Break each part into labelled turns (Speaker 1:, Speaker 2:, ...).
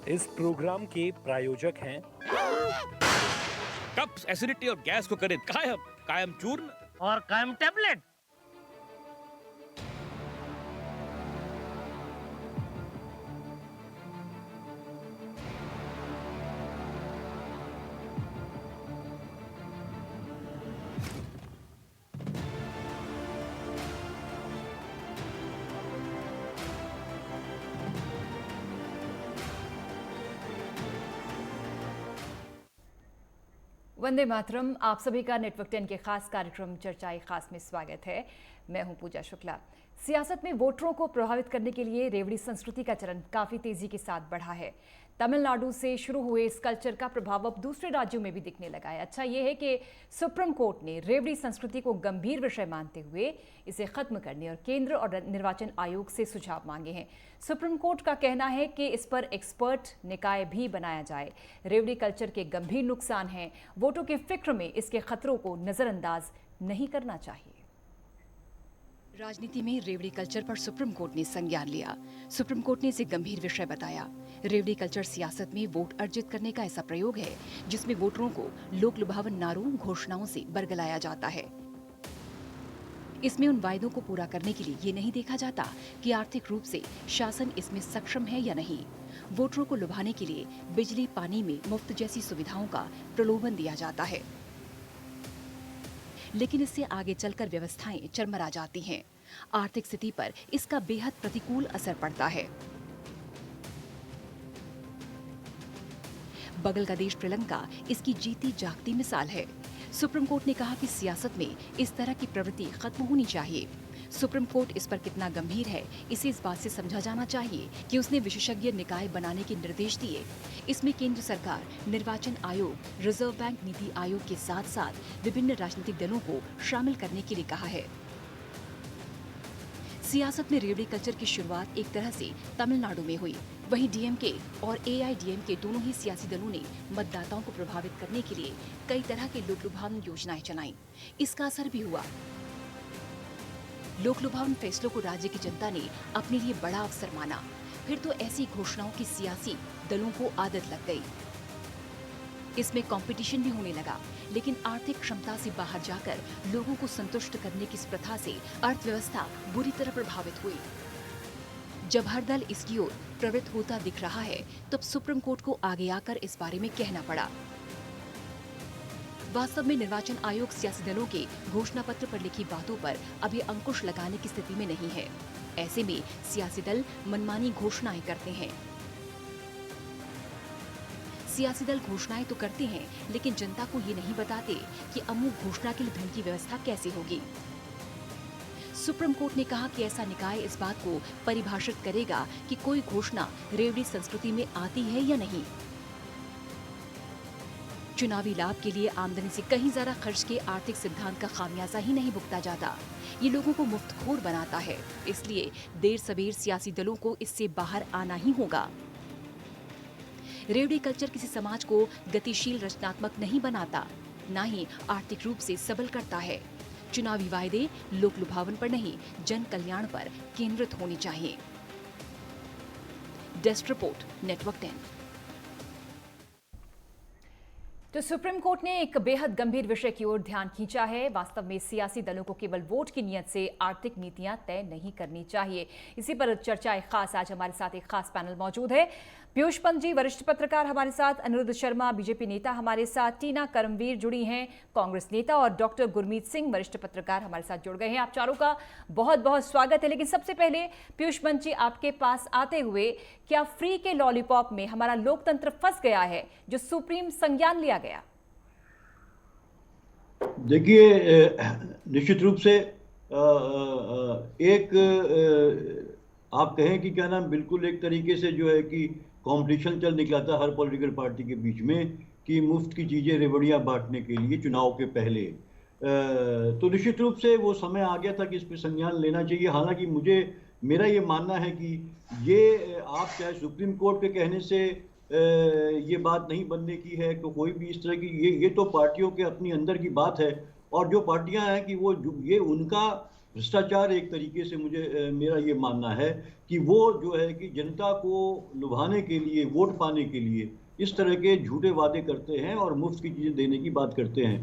Speaker 1: इस प्रोग्राम के प्रायोजक हैं
Speaker 2: कब्ज, एसिडिटी और गैस को करे कायम, कायम चूर्ण।
Speaker 3: और कायम टैबलेट।
Speaker 4: वंदे मातरम। आप सभी का नेटवर्क 10 के खास कार्यक्रम चर्चाए खास में स्वागत है। मैं हूं पूजा शुक्ला। सियासत में वोटरों को प्रभावित करने के लिए रेवड़ी संस्कृति का चलन काफी तेजी के साथ बढ़ा है। तमिलनाडु से शुरू हुए इस कल्चर का प्रभाव अब दूसरे राज्यों में भी दिखने लगा है। अच्छा यह है कि सुप्रीम कोर्ट ने रेवड़ी संस्कृति को गंभीर विषय मानते हुए इसे खत्म करने और केंद्र और निर्वाचन आयोग से सुझाव मांगे हैं। सुप्रीम कोर्ट का कहना है कि इस पर एक्सपर्ट निकाय भी बनाया जाए। रेवड़ी कल्चर के गंभीर नुकसान हैं, वोटों के फिक्र में इसके खतरों को नजरअंदाज नहीं करना चाहिए।
Speaker 5: राजनीति में रेवड़ी कल्चर पर सुप्रीम कोर्ट ने संज्ञान लिया। सुप्रीम कोर्ट ने इसे गंभीर विषय बताया। रेवड़ी कल्चर सियासत में वोट अर्जित करने का ऐसा प्रयोग है जिसमें वोटरों को लोक लुभावन नारों, घोषणाओं से बरगलाया जाता है। इसमें उन वायदों को पूरा करने के लिए ये नहीं देखा जाता कि आर्थिक रूप से शासन इसमें सक्षम है या नहीं। वोटरों को लुभाने के लिए बिजली, पानी में मुफ्त जैसी सुविधाओं का प्रलोभन दिया जाता है, लेकिन इससे आगे चलकर व्यवस्थाएं चरमरा जाती हैं। आर्थिक स्थिति पर इसका बेहद प्रतिकूल असर पड़ता है। बगल का देश श्रीलंका इसकी जीती जागती मिसाल है। सुप्रीम कोर्ट ने कहा कि सियासत में इस तरह की प्रवृत्ति खत्म होनी चाहिए। सुप्रीम कोर्ट इस पर कितना गंभीर है इसे इस बात से समझा जाना चाहिए कि उसने विशेषज्ञ निकाय बनाने के निर्देश दिए। इसमें केंद्र सरकार, निर्वाचन आयोग, रिजर्व बैंक, नीति आयोग के साथ साथ विभिन्न राजनीतिक दलों को शामिल करने के लिए कहा है। सियासत में रेवड़ी कल्चर की शुरुआत एक तरह से तमिलनाडु में हुई। वहीं डीएमके और एआईडीएमके दोनों ही सियासी दलों ने मतदाताओं को प्रभावित करने के लिए कई तरह के लोक लुभावन योजनाएं चलाईं। इसका असर भी हुआ। लोक लुभावन फैसलों को राज्य की जनता ने अपने लिए बड़ा अवसर माना। फिर तो ऐसी घोषणाओं की सियासी दलों को आदत लग गई। इसमें कंपटीशन भी होने लगा, लेकिन आर्थिक क्षमता से बाहर जाकर लोगों को संतुष्ट करने की इस प्रथा से अर्थव्यवस्था बुरी तरह प्रभावित हुई। जब हर दल इसकी ओर प्रवृत्त होता दिख रहा है, तब सुप्रीम कोर्ट को आगे आकर इस बारे में कहना पड़ा। वास्तव में निर्वाचन आयोग सियासी दलों के घोषणा पत्र पर लिखी बातों पर अभी अंकुश लगाने की स्थिति में नहीं है। ऐसे में सियासी दल मनमानी घोषणाएं करते हैं। सियासी दल घोषणाएं तो करते हैं, लेकिन जनता को ये नहीं बताते कि अमुक घोषणा के लिए धन की व्यवस्था कैसे होगी। सुप्रीम कोर्ट ने कहा कि ऐसा निकाय इस बात को परिभाषित करेगा कि कोई घोषणा रेवड़ी संस्कृति में आती है या नहीं। चुनावी लाभ के लिए आमदनी से कहीं ज्यादा खर्च के आर्थिक सिद्धांत का खामियाजा ही नहीं भुगता जाता। ये लोगों को मुफ्तखोर बनाता है। इसलिए देर सबेर सियासी दलों को इससे बाहर आना ही होगा। रेवड़ी कल्चर किसी समाज को गतिशील, रचनात्मक नहीं बनाता, न ही आर्थिक रूप से सबल करता है। चुनावी वायदे लोक लुभावन पर नहीं, जन कल्याण पर केंद्रित होनी चाहिए। Desk report, network 10।
Speaker 4: तो सुप्रीम कोर्ट ने एक बेहद गंभीर विषय की ओर ध्यान खींचा है। वास्तव में सियासी दलों को केवल वोट की नियत से आर्थिक नीतियां तय नहीं करनी चाहिए। इसी पर चर्चा एक खास, आज हमारे साथ एक खास पैनल मौजूद है। पीयूष पंत जी, वरिष्ठ पत्रकार हमारे साथ, अनिरुद्ध शर्मा, बीजेपी नेता हमारे साथ, टीना करमवीर जुड़ी हैं, कांग्रेस नेता, और डॉक्टर गुरमीत सिंह, वरिष्ठ पत्रकार हमारे साथ जुड़ गए हैं। आप चारों का बहुत बहुत स्वागत है। लेकिन सबसे पहले पीयूष पंत जी, आपके पास आते हुए, क्या फ्री के लॉलीपॉप में हमारा लोकतंत्र फंस गया है जो सुप्रीम संज्ञान लिया गया?
Speaker 6: देखिए, निश्चित रूप से एक आप कहें कि क्या नाम, बिल्कुल एक तरीके से जो है कि कंपटीशन चल निकला था हर पॉलिटिकल पार्टी के बीच में कि मुफ्त की चीज़ें, रेवड़ियाँ बांटने के लिए चुनाव के पहले। तो निश्चित रूप से वो समय आ गया था कि इस पर संज्ञान लेना चाहिए। हालांकि मेरा ये मानना है कि ये आप चाहे सुप्रीम कोर्ट के कहने से ये बात नहीं बनने की है कि कोई भी इस तरह की, ये तो पार्टियों के अपनी अंदर की बात है और जो पार्टियां हैं कि वो ये उनका भ्रष्टाचार एक तरीके से मेरा ये मानना है कि वो जो है कि जनता को लुभाने के लिए, वोट पाने के लिए इस तरह के झूठे वादे करते हैं और मुफ्त की चीज़ें देने की बात करते हैं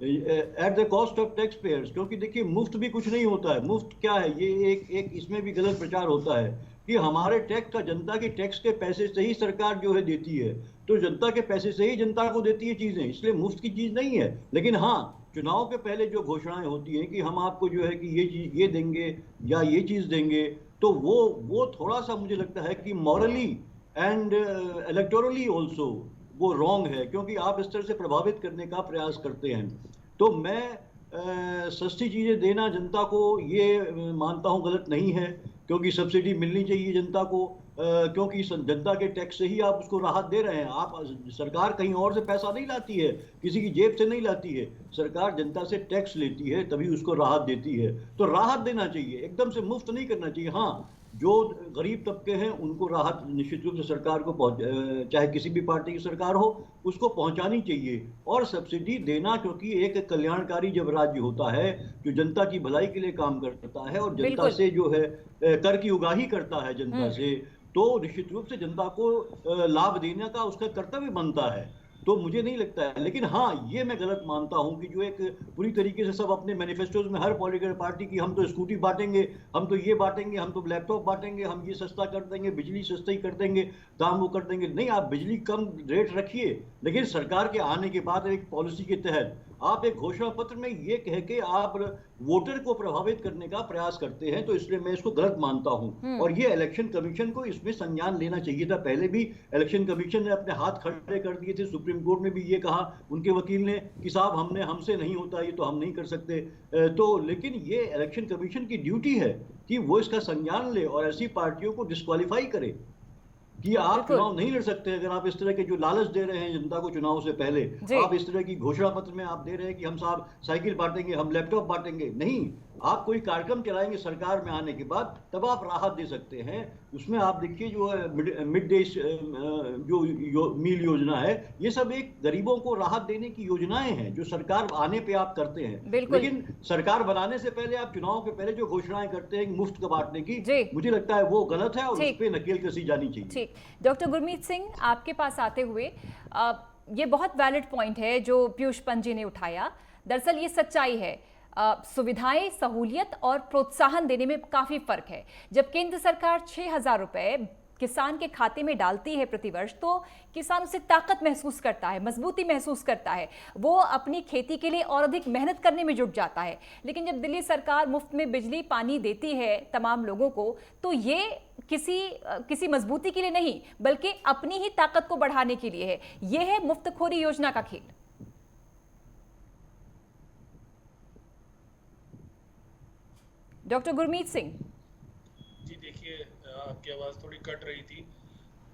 Speaker 6: at the cost of tax payers. क्योंकि देखिए मुफ्त भी कुछ नहीं होता है। मुफ्त क्या है, ये एक इसमें भी गलत प्रचार होता है कि हमारे टैक्स का, जनता के टैक्स के पैसे से ही सरकार जो है देती है, तो जनता के पैसे से ही जनता को देती है चीज़ें, इसलिए मुफ्त की चीज़ नहीं है। लेकिन हाँ, चुनाव के पहले जो घोषणाएं होती हैं कि हम आपको जो है कि ये चीज़ ये देंगे या ये चीज़ देंगे, तो वो थोड़ा सा मुझे लगता है कि मॉरली एंड इलेक्टोरली ऑल्सो वो रॉन्ग है, क्योंकि आप इस तरह से प्रभावित करने का प्रयास करते हैं। तो मैं सस्ती चीज़ें देना जनता को ये मानता हूँ गलत नहीं है, क्योंकि सब्सिडी मिलनी चाहिए जनता को, क्योंकि जनता के टैक्स से ही आप उसको राहत दे रहे हैं। आप सरकार कहीं और से पैसा नहीं लाती है, किसी की जेब से नहीं लाती है, सरकार जनता से टैक्स लेती है, तभी उसको राहत देती है। तो राहत देना चाहिए, एकदम से मुफ्त नहीं करना चाहिए। हाँ, जो गरीब तबके हैं उनको राहत निश्चित रूप से सरकार को चाहे किसी भी पार्टी की सरकार हो, उसको पहुंचानी चाहिए। और सब्सिडी देना, क्योंकि एक कल्याणकारी जब राज्य होता है जो जनता की भलाई के लिए काम करता है और जनता से जो है कर की उगाही करता है जनता से, तो निश्चित रूप से जनता को लाभ देने का उसका कर्तव्य बनता है। तो मुझे नहीं लगता है। लेकिन हाँ, ये मैं गलत मानता हूं कि जो एक पूरी तरीके से सब अपने मैनिफेस्टोज में हर पॉलिटिकल पार्टी की, हम तो स्कूटी बांटेंगे, हम तो ये बांटेंगे, हम तो लैपटॉप बांटेंगे, हम ये सस्ता कर देंगे, बिजली सस्ती कर देंगे, दाम वो कर देंगे। नहीं, आप बिजली कम रेट रखिए, लेकिन सरकार के आने के बाद एक पॉलिसी के तहत आप एक घोषणा पत्र में ये कह के आप वोटर को प्रभावित करने का प्रयास करते हैं, तो इसलिए मैं इसको गलत मानता हूं। और ये इलेक्शन कमीशन को इसमें संज्ञान लेना चाहिए था। पहले भी इलेक्शन कमीशन ने अपने हाथ खड़े कर दिए थे, सुप्रीम कोर्ट में भी ये कहा उनके वकील ने कि साहब हमसे नहीं होता, ये तो हम नहीं कर सकते। तो लेकिन ये इलेक्शन कमीशन की ड्यूटी है कि वो इसका संज्ञान ले और ऐसी पार्टियों को डिस्क्वालीफाई करे कि आप चुनाव नहीं लड़ सकते। अगर आप इस तरह के जो लालच दे रहे हैं जनता को चुनाव से पहले, आप इस तरह की घोषणा पत्र में आप दे रहे हैं कि हम साहब साइकिल बांटेंगे, हम लैपटॉप बांटेंगे, नहीं, आप कोई कार्यक्रम चलाएंगे सरकार में आने के बाद, तब आप राहत दे सकते हैं। उसमें आप देखिए जो है मिड डे जो मील योजना है, ये सब एक गरीबों को राहत देने की योजनाएं हैं जो सरकार आने पे आप करते हैं। लेकिन सरकार बनाने से पहले आप चुनाव के पहले जो घोषणाएं करते हैं मुफ्त का बांटने की, मुझे लगता है वो गलत है और उस पर नकेल कसी जानी चाहिए।
Speaker 4: ठीक, डॉक्टर गुरमीत सिंह, आपके पास आते हुए ये बहुत वैलिड पॉइंट है जो पीयूष पंत जी ने उठाया। दरअसल ये सच्चाई है, सुविधाएं, सहूलियत और प्रोत्साहन देने में काफी फर्क है। जब केंद्र सरकार 6,000 रुपए किसान के खाते में डालती है प्रतिवर्ष, तो किसान उससे ताकत महसूस करता है, मजबूती महसूस करता है, वो अपनी खेती के लिए और अधिक मेहनत करने में जुट जाता है। लेकिन जब दिल्ली सरकार मुफ्त में बिजली पानी देती है तमाम लोगों को, तो ये किसी मजबूती के लिए नहीं, बल्कि अपनी ही ताकत को बढ़ाने के लिए है। यह है मुफ्तखोरी योजना का खेल। डॉक्टर गुरमीत सिंह
Speaker 3: जी, देखिए आपकी आवाज थोड़ी कट रही थी,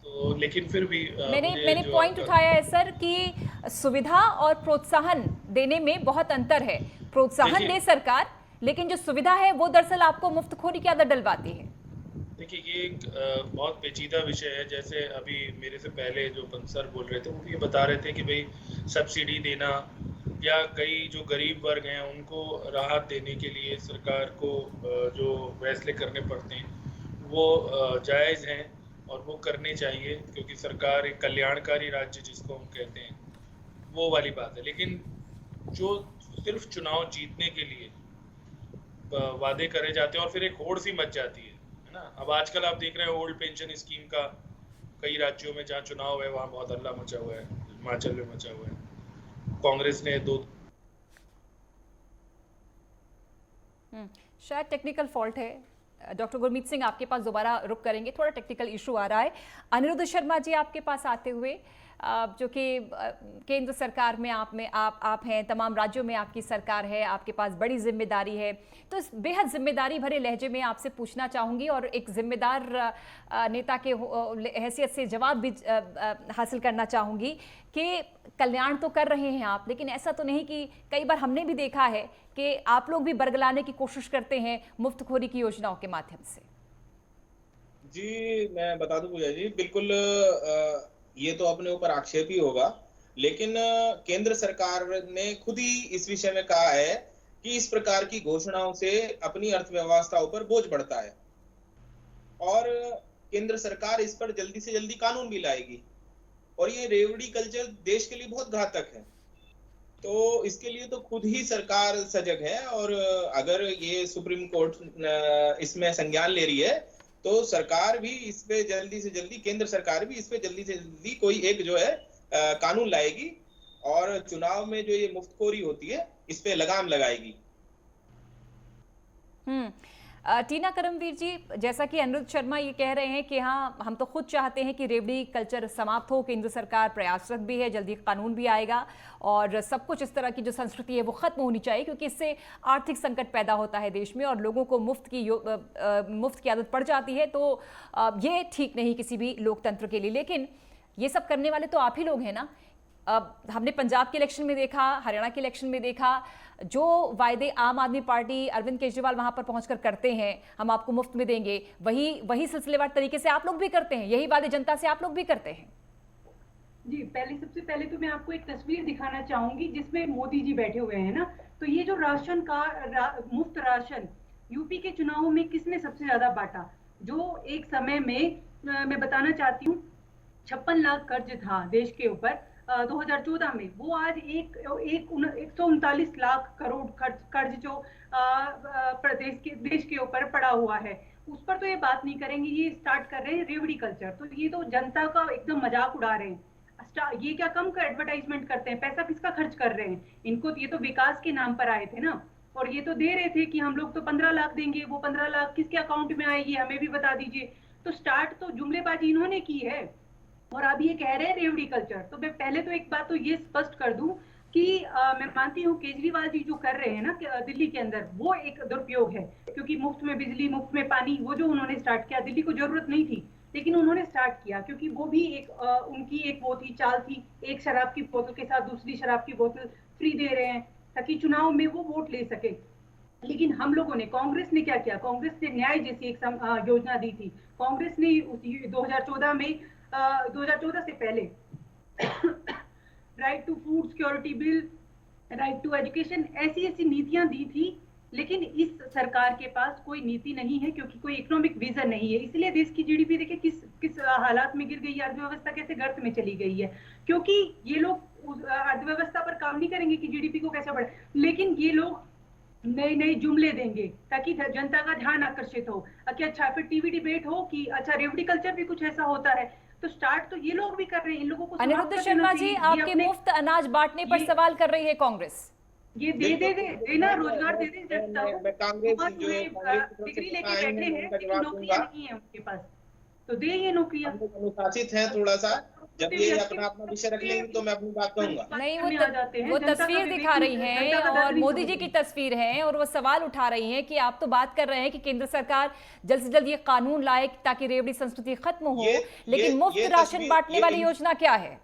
Speaker 3: तो लेकिन फिर भी
Speaker 4: मैंने पॉइंट उठाया है सर कि सुविधा और प्रोत्साहन देने में बहुत अंतर है। प्रोत्साहन दे सरकार, लेकिन जो सुविधा है वो दरअसल आपको मुफ्तखोरी की आदत डलवाती है।
Speaker 3: देखिए, ये एक बहुत पेचीदा विषय है। जैसे अभी मेरे से पहले जो पंत सर बोल रहे थे, वो ये बता रहे थे कि भाई सब्सिडी देना या कई जो गरीब वर्ग हैं उनको राहत देने के लिए सरकार को जो फैसले करने पड़ते हैं वो जायज़ हैं और वो करने चाहिए, क्योंकि सरकार एक कल्याणकारी राज्य जिसको हम कहते हैं, वो वाली बात है। लेकिन जो सिर्फ चुनाव जीतने के लिए वादे करे जाते हैं और फिर एक होड़ सी मच जाती है ना। अब आजकल आप देख रहे हैं ओल्ड पेंशन स्कीम का कई राज्यों में जहाँ चुनाव है वहाँ बहुत हल्ला मचा हुआ है, हिमाचल में मचा हुआ है। कांग्रेस ने
Speaker 4: शायद टेक्निकल फॉल्ट है। डॉक्टर गुरमीत सिंह, आपके पास दोबारा रुक करेंगे, थोड़ा टेक्निकल इशू आ रहा है। अनिरुद्ध शर्मा जी, आपके पास आते हुए, जो कि केंद्र सरकार में आप हैं, तमाम राज्यों में आपकी सरकार है, आपके पास बड़ी जिम्मेदारी है, तो इस बेहद जिम्मेदारी भरे लहजे में आपसे पूछना चाहूँगी और एक जिम्मेदार नेता के हैसियत से जवाब भी हासिल करना चाहूँगी कि कल्याण तो कर रहे हैं आप, लेकिन ऐसा तो नहीं कि कई बार हमने भी देखा है कि आप लोग भी बरगलाने की कोशिश करते हैं मुफ्तखोरी की योजनाओं के माध्यम से।
Speaker 7: जी, मैं बता दूं पूजा जी, बिल्कुल ये तो अपने ऊपर आक्षेप ही होगा, लेकिन केंद्र सरकार ने खुद ही इस विषय में कहा है कि इस प्रकार की घोषणाओं से अपनी अर्थव्यवस्था पर बोझ बढ़ता है और केंद्र सरकार इस पर जल्दी से जल्दी कानून भी लाएगी और ये रेवड़ी कल्चर देश के लिए बहुत घातक है। तो इसके लिए तो खुद ही सरकार सजग है और अगर ये सुप्रीम कोर्ट इसमें संज्ञान ले रही है तो सरकार भी इस पे जल्दी से जल्दी, केंद्र सरकार भी इस पे जल्दी से जल्दी कोई एक जो है कानून लाएगी और चुनाव में जो ये मुफ्तखोरी होती है इस पे लगाम लगाएगी।
Speaker 4: टीना करमवीर जी, जैसा कि अनिरुद्ध शर्मा ये कह रहे हैं कि हाँ, हम तो खुद चाहते हैं कि रेवड़ी कल्चर समाप्त हो, केंद्र सरकार प्रयासरत भी है, जल्दी कानून भी आएगा और सब कुछ इस तरह की जो संस्कृति है वो खत्म होनी चाहिए, क्योंकि इससे आर्थिक संकट पैदा होता है देश में और लोगों को मुफ्त की आदत पड़ जाती है। तो ये ठीक नहीं किसी भी लोकतंत्र के लिए। लेकिन ये सब करने वाले तो आप ही लोग हैं ना। हमने पंजाब के इलेक्शन में देखा, हरियाणा के इलेक्शन में देखा, जो वायदे आम आदमी पार्टी अरविंद केजरीवाल वहां पर पहुंचकर करते हैं, हम आपको मुफ्त में देंगे, वही सिलसिलेवार तरीके से आप लोग भी करते हैं, यही वादे जनता से आप लोग भी करते हैं।
Speaker 8: जी, सबसे पहले तो मैं आपको एक तस्वीर दिखाना चाहूंगी जिसमें मोदी जी बैठे हुए हैं ना। तो ये जो राशन का मुफ्त राशन यूपी के चुनावों में किसने सबसे ज्यादा बांटा? जो एक समय में मैं बताना चाहती हूँ 56 लाख कर्ज था देश के ऊपर 2014 में, वो आज 139 लाख करोड़ कर्ज जो देश के ऊपर पड़ा हुआ है, उस पर तो ये बात नहीं करेंगे। ये स्टार्ट कर रहे हैं रेवड़ी कल्चर, तो ये तो जनता का एकदम मजाक उड़ा रहे हैं। ये क्या कम का एडवर्टाइजमेंट करते हैं? पैसा किसका खर्च कर रहे हैं? इनको ये तो विकास के नाम पर आए थे ना, और ये तो दे रहे थे कि हम लोग तो 15 लाख देंगे। वो 15 लाख किसके अकाउंट में आएगी हमें भी बता दीजिए। तो स्टार्ट तो जुमलेबाजी इन्होंने की है और अब ये कह रहे हैं रेवड़ी कल्चर। तो मैं पहले तो एक बात तो ये स्पष्ट कर दूं कि मैं मानती हूँ केजरीवाल जी जो कर रहे हैं ना दिल्ली के अंदर, वो एक दुरुपयोग है, क्योंकि मुफ्त में बिजली, मुफ्त में पानी, वो जो उन्होंने स्टार्ट किया, दिल्ली को जरूरत नहीं थी लेकिन उन्होंने स्टार्ट किया, क्योंकि वो भी एक उनकी एक वो थी, चाल थी, एक शराब की बोतल के साथ दूसरी शराब की बोतल फ्री दे रहे हैं ताकि चुनाव में वो वोट ले सके। लेकिन हम लोगों ने, कांग्रेस ने क्या किया? कांग्रेस ने न्याय जैसी एक योजना दी थी। कांग्रेस ने 2014 में 2014 से पहले right to food security bill, right to education, ऐसी नीतियां दी थी। लेकिन इस सरकार के पास कोई नीति नहीं है, क्योंकि कोई इकोनॉमिक विजन नहीं है। इसलिए देश की जीडीपी देखिए किस हालात में गिर गई है, अर्थव्यवस्था कैसे गर्त में चली गई है, क्योंकि ये लोग उस अर्थव्यवस्था पर काम नहीं करेंगे कि जीडीपी को कैसे बढ़े, लेकिन ये लोग नए जुमले देंगे ताकि जनता का ध्यान आकर्षित हो कि अच्छा फिर टीवी डिबेट हो कि अच्छा रेवड़ी कल्चर भी कुछ ऐसा होता है। तो स्टार्ट तो ये लोग भी कर रहे हैं, इन लोगों को।
Speaker 4: अनिरुद्ध शर्मा जी, आपके मुफ्त अनाज बांटने पर सवाल कर रही है कांग्रेस।
Speaker 8: ये देना, रोजगार दे दे जनता को। डिग्री लेके बैठे हैं लेकिन नौकरियां नहीं है उनके पास, तो दे ये नौकरियां।
Speaker 7: अनुशासित हैं थोड़ा सा, जब ये अपना विषय रख लेंगे तो मैं अपनी बात कहूंगा।
Speaker 4: नहीं, वो तस्वीर दिखा रही हैं और मोदी जी की तस्वीर है और वो सवाल उठा रही हैं कि आप तो बात कर रहे हैं कि केंद्र सरकार जल्द से जल्द ये कानून लाए ताकि रेवड़ी संस्कृति खत्म हो, लेकिन मुफ्त राशन बांटने वाली योजना क्या है?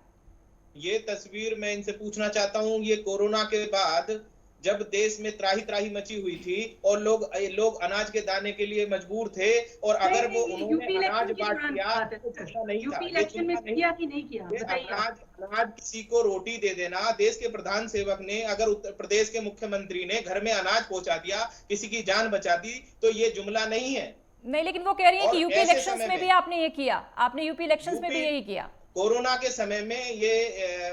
Speaker 7: ये तस्वीर मैं इनसे पूछना चाहता हूँ, ये कोरोना के बाद जब देश में त्राही मची हुई थी और लोग अनाज के दाने के लिए मजबूर थे, और अगर वो उन्होंने अनाज बांट दिया तो ऐसा नहीं था।
Speaker 8: इलेक्शन में किया कि नहीं किया?
Speaker 7: अनाज किसी को रोटी दे देना, देश के प्रधान सेवक ने, अगर उत्तर प्रदेश के मुख्यमंत्री ने घर में अनाज पहुंचा दिया, किसी की जान बचा दी, तो ये जुमला नहीं है।
Speaker 4: नहीं, लेकिन वो कह रही है कि यूपी इलेक्शंस में भी आपने ये किया, आपने यूपी इलेक्शंस में भी यही किया।
Speaker 7: कोरोना के समय में ये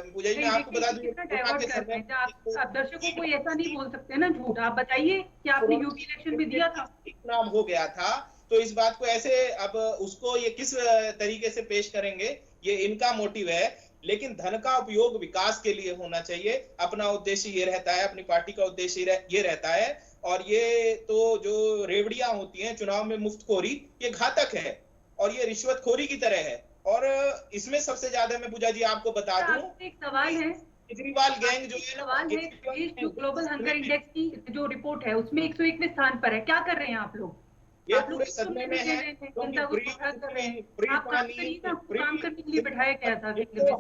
Speaker 7: मुझे मैं आपको बता दूं, कोरोना के समय
Speaker 8: आप दर्शकों को ऐसा नहीं बोल सकते ना झूठ। आप बताइए कि आपने यूपी इलेक्शन में दिया था,
Speaker 7: नाम हो गया था, तो इस बात को ऐसे अब उसको ये किस तरीके से पेश करेंगे, ये इनका मोटिव है। लेकिन धन का उपयोग विकास के लिए होना चाहिए, अपना उद्देश्य ये रहता है, अपनी पार्टी का उद्देश्य ये रहता है। और ये तो जो रेवड़ियां होती हैं चुनाव में मुफ्तखोरी, ये घातक है और ये रिश्वतखोरी की तरह है। और इसमें सबसे ज्यादा मैं पूजा जी आपको बता दूं,
Speaker 8: एक सवाल है,
Speaker 7: केजरीवाल गैंग जो है
Speaker 8: सवाल है, जो ग्लोबल हंगर इंडेक्स की जो रिपोर्ट है उसमें 101वें स्थान पर है। क्या कर रहे हैं आप लोग?
Speaker 7: ये पूरे सदमे में है,
Speaker 8: जनता को काम करने के लिए बिठाया गया था,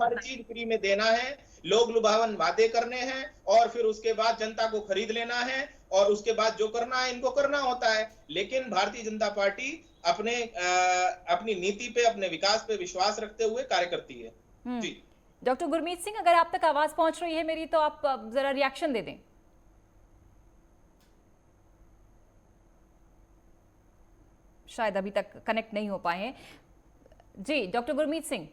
Speaker 7: हर चीज फ्री में देना है, लोग लुभावन वादे करने हैं और फिर उसके बाद जनता को खरीद लेना है और उसके बाद जो करना है इनको करना होता है। लेकिन भारतीय जनता पार्टी अपनी नीति पे, अपने विकास पे विश्वास रखते हुए कार्य करती है। जी
Speaker 4: डॉक्टर गुरमीत सिंह, अगर आप तक आवाज पहुंच रही है मेरी तो आप जरा रिएक्शन दे दें। शायद अभी तक कनेक्ट नहीं हो पाए हैं। जी डॉक्टर गुरमीत सिंह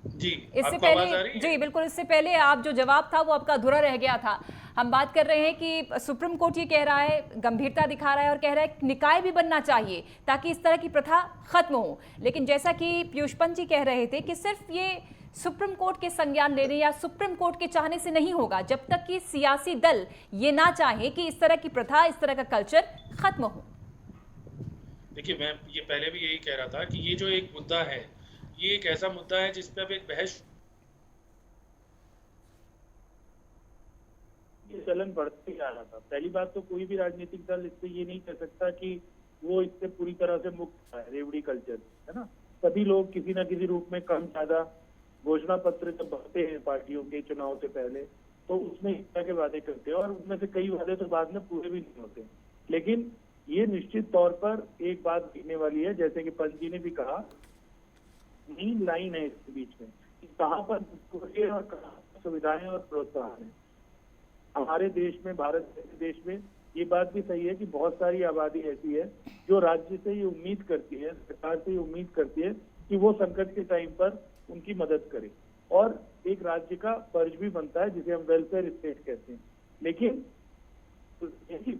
Speaker 3: जी,
Speaker 4: इससे
Speaker 3: आपको आवाज आ रही
Speaker 4: पहले,
Speaker 3: है?
Speaker 4: जी बिल्कुल, इससे पहले आप जो जवाब था वो आपका अधूरा रह गया था। हम बात कर रहे हैं कि सुप्रीम कोर्ट ये कह रहा है, गंभीरता दिखा रहा है और कह रहा है निकाय भी बनना चाहिए ताकि इस तरह की प्रथा खत्म हो। लेकिन जैसा कि पीयूष पंत जी कह रहे थे कि सिर्फ ये सुप्रीम कोर्ट के संज्ञान लेने या सुप्रीम कोर्ट के चाहने से नहीं होगा, जब तक कि सियासी दल ये ना चाहे कि इस तरह की प्रथा, इस तरह का कल्चर खत्म हो।
Speaker 3: देखिए, मैं ये पहले भी यही कह रहा था कि ये जो एक मुद्दा है, ये एक ऐसा मुद्दा है जिस पे अब एक बहस
Speaker 9: चलन बढ़ते ही आ रहा था। पहली बात तो कोई भी राजनीतिक दल इससे ये नहीं कह सकता कि वो इससे पूरी तरह से मुक्त है, रेवड़ी कल्चर, है ना। सभी लोग किसी ना किसी रूप में कम ज्यादा घोषणा पत्र जब बनते हैं पार्टियों के चुनाव से पहले, तो उसमें इस तरह के वादे करते हैं और उनमें से कई वादे तो बाद में पूरे भी नहीं होते। लेकिन ये निश्चित तौर पर एक बात दिखने वाली है, जैसे कि पंत जी ने भी कहा, नील लाइन है इसके बीच में कि कहाँ पर और कहाँ सुविधाएं और प्रोत्साहन है। हमारे देश में, भारत जैसे देश में, ये बात भी सही है कि बहुत सारी आबादी ऐसी है जो राज्य से ये उम्मीद करती है, सरकार से ये उम्मीद करती है कि वो संकट के टाइम पर उनकी मदद करे, और एक राज्य का फर्ज भी बनता है जिसे हम वेलफेयर स्टेट कहते हैं। लेकिन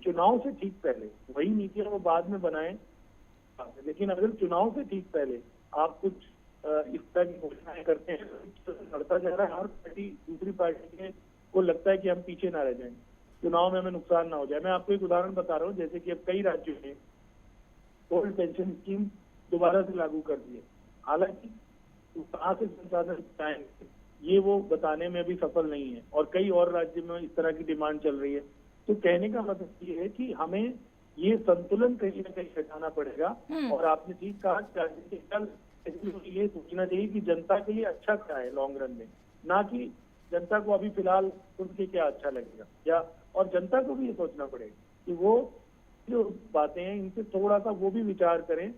Speaker 9: चुनाव से ठीक पहले वही नीतियां वो बाद में बनाएं, लेकिन अगर चुनाव से ठीक पहले आप कुछ इस तरह की घोषणाएं करते हैं तो बढ़ता जा रहा है। हर पार्टी, दूसरी पार्टी के को लगता है कि हम पीछे ना रह जाएं, चुनाव में हमें नुकसान ना हो जाए। मैं आपको एक उदाहरण बता रहा हूँ, जैसे कि अब कई राज्यों ने ओल्ड पेंशन स्कीम दोबारा से लागू कर दी है, हालांकि कहाँ से संसाधन आएंगे ये वो बताने में अभी सफल नहीं है, और कई और राज्यों में इस तरह की डिमांड चल रही है। तो कहने का मतलब ये है कि हमें ये संतुलन कहीं ना कहीं हटाना पड़ेगा। और आपने ठीक कहा कि राजनीतिक दल ये सोचना चाहिए कि जनता के लिए अच्छा क्या है लॉन्ग रन में, ना कि जनता को अभी फिलहाल सुन के क्या अच्छा लगेगा, या और जनता को भी ये सोचना पड़ेगा कि वो जो बातें हैं इनसे थोड़ा सा वो भी विचार करें,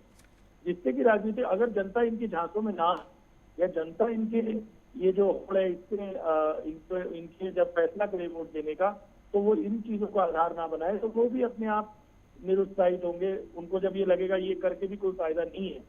Speaker 9: जिससे कि राजनीति, अगर जनता इनके झांकों में ना, या जनता इनके ये जो होड़ है इससे इनके जब फैसला करे वोट देने का, तो वो इन चीजों को आधार ना बनाए, तो वो भी अपने आप निरुत्साहित होंगे। उनको जब ये लगेगा ये करके भी कोई फायदा नहीं है,